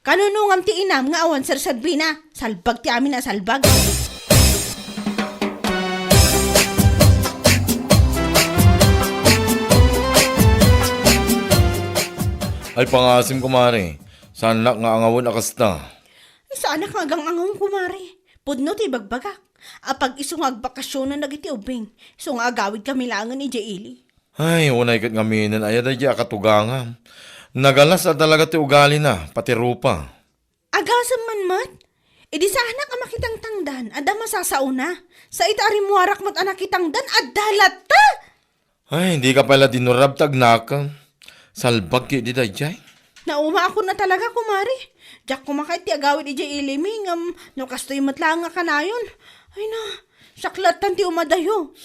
Kanunungam ti inam nga awan sarsadbi na. Salbag ti amin na salbag. Ay pangasim kumare, sanak nga angawon akasta. Sa anak nga gang angong kumari. Pudno ti bagbagak. Apag isong agbakasyon na nagiti ubing. Isong agawid kami langan ni Jaili. Ay, unay kat ngaminan, ay da dya katuganga. Nagalas at talaga ti ugali na, pati rupa. Agasam man mat. Idi sa anak ang makitang tangdan, ada masasauna. Sa itari muarak mat anak kitangdan, adalat ta! Ay, hindi ka pala dinurab tagnaka. Salbag ki di dayjay. Nauma ako na talaga, kumari. Diyak kumakait ti agawid ija iliming, no kastoy matlang nga kanayon. Ay na, saklatan ti umadayo.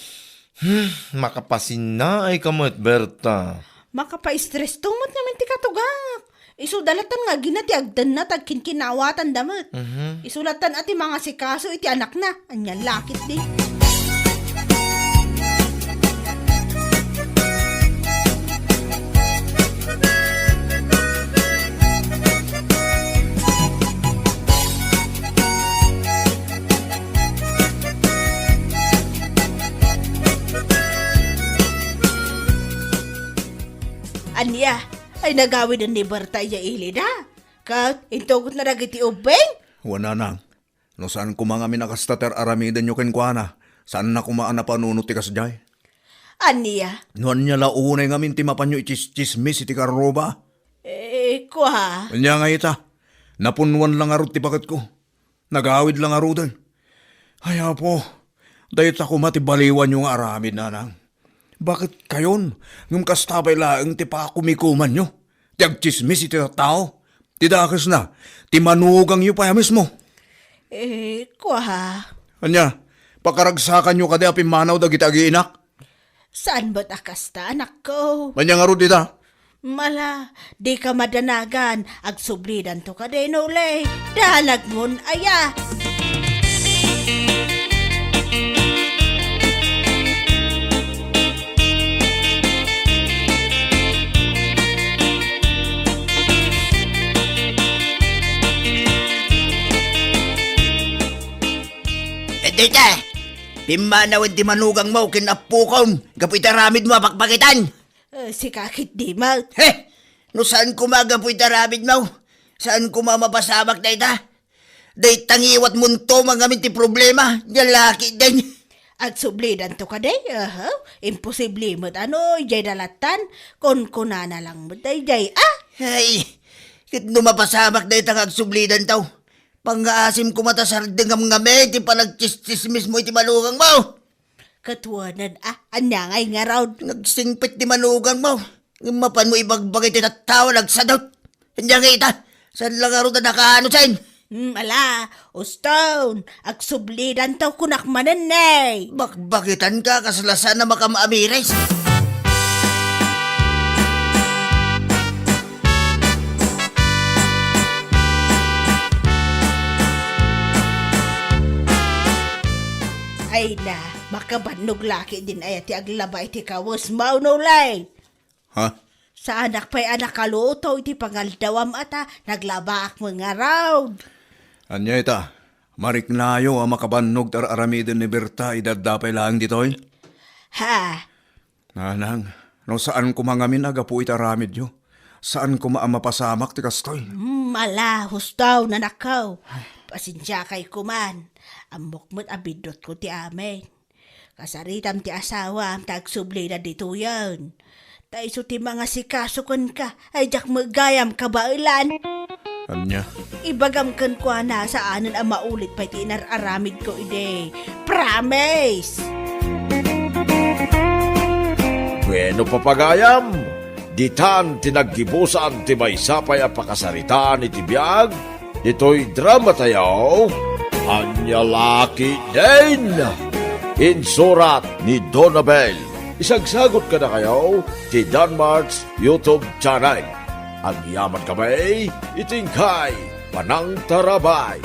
Makapasin na ay kamot, Berta. Makapa-stress tumot naman ti katugak. Isudalatan nga ginati agdan na tagkinkinawatan damat. Isulatan ati mga sikaso iti anak na. Anyan lakit di. Anya, ay nagawid ang liberta iya ilida. Kat, intugot na nagiti ubeng. Wana nang. No saan ko mga minakastater aramidan nyo kenkwana? Saan na kumaan na panunot ti kasjay? Anya? Nuan niya launay ngamin ti mapanyo itis-chismis iti karoba. Kwa? Anya nga ita. Napunwan lang arot ti bakit ko. Nagawid lang arudan. Ay apo, dahit ako matibaliwan yung aramid nanang. Bakit kayon? Ngum kastabay laeng ti pakumikuman nyo. Ti agchismis iti tao. Ti dakas na. Ti manugang nyo pa mismo. Kwa? Anya, pakaragsakan nyo kada apimanaw dagiti agiinak. Saan ba't akasta, anak ko? Anya nga ro dita? Mala, di ka madanagan. Agsublidan to ka din uli. Dalag mon aya. Dita, pimanawan ti manugang mo kinapukom, kapitaramid mo pakpakitan. Si kakit di ma. No saan kumagapoy taramid mo? Saan kumamapasamak na ita? Day tangiwat munto mangamin ti problema, yalaki din. At sublidan to ka day, imposible mo jay dalatan, kon kunana lang mo day, Ay, kit numapasamak na itang agsublidan tao. Pang-aasim ko matasardeng ngame, ti panagchismis mo iti manugang mo. Katuanan, anyangay nga raw. Nagsingpit ti manugang mo. Mapan mo ibagbag iti tattawa, nagsadot. Hindi nga ita, saan lang aro na nakaano sayin? Ala, Stone, agsublidan taw kunak mananay. Bakbakitan ka, kaslasan na makamaamiris. Ay na, makabanog laki din ay ti aglabay ti kawas maunulay. Ha? Sa anak pa'y anak kaluto, iti pangaldawam ata, naglabak mga round. Anya ita, mariknayo ang makabanog tar aramidin ni Berta idadapay lang ditoy. Ha? Nanang, no saan ko mangamin agapu itaramid yo? Saan ko maamapasamak ti kastoy? Malahos daw na nakaw. Pasensya kay kuman. Amok mo't abidot ko ti amin. Kasaritam ti asawa am tagsubli na dito yan. Taiso ti mga sikasukon ka, ay jak magayam kabailan. Anya? Ibagam kan ko na saanan ang maulit pa ti inararamid ko ide. Promise! Bueno papagayam, ditan tinaggibusan ti maysapay a pakasaritaan iti biyag, ito'y drama tayaw, Anya Laki din! Insurat ni Donabel. Isagsagot ka na kayo ti Danmarks YouTube channel. Ang yaman kamay, itingkay, panang tarabay.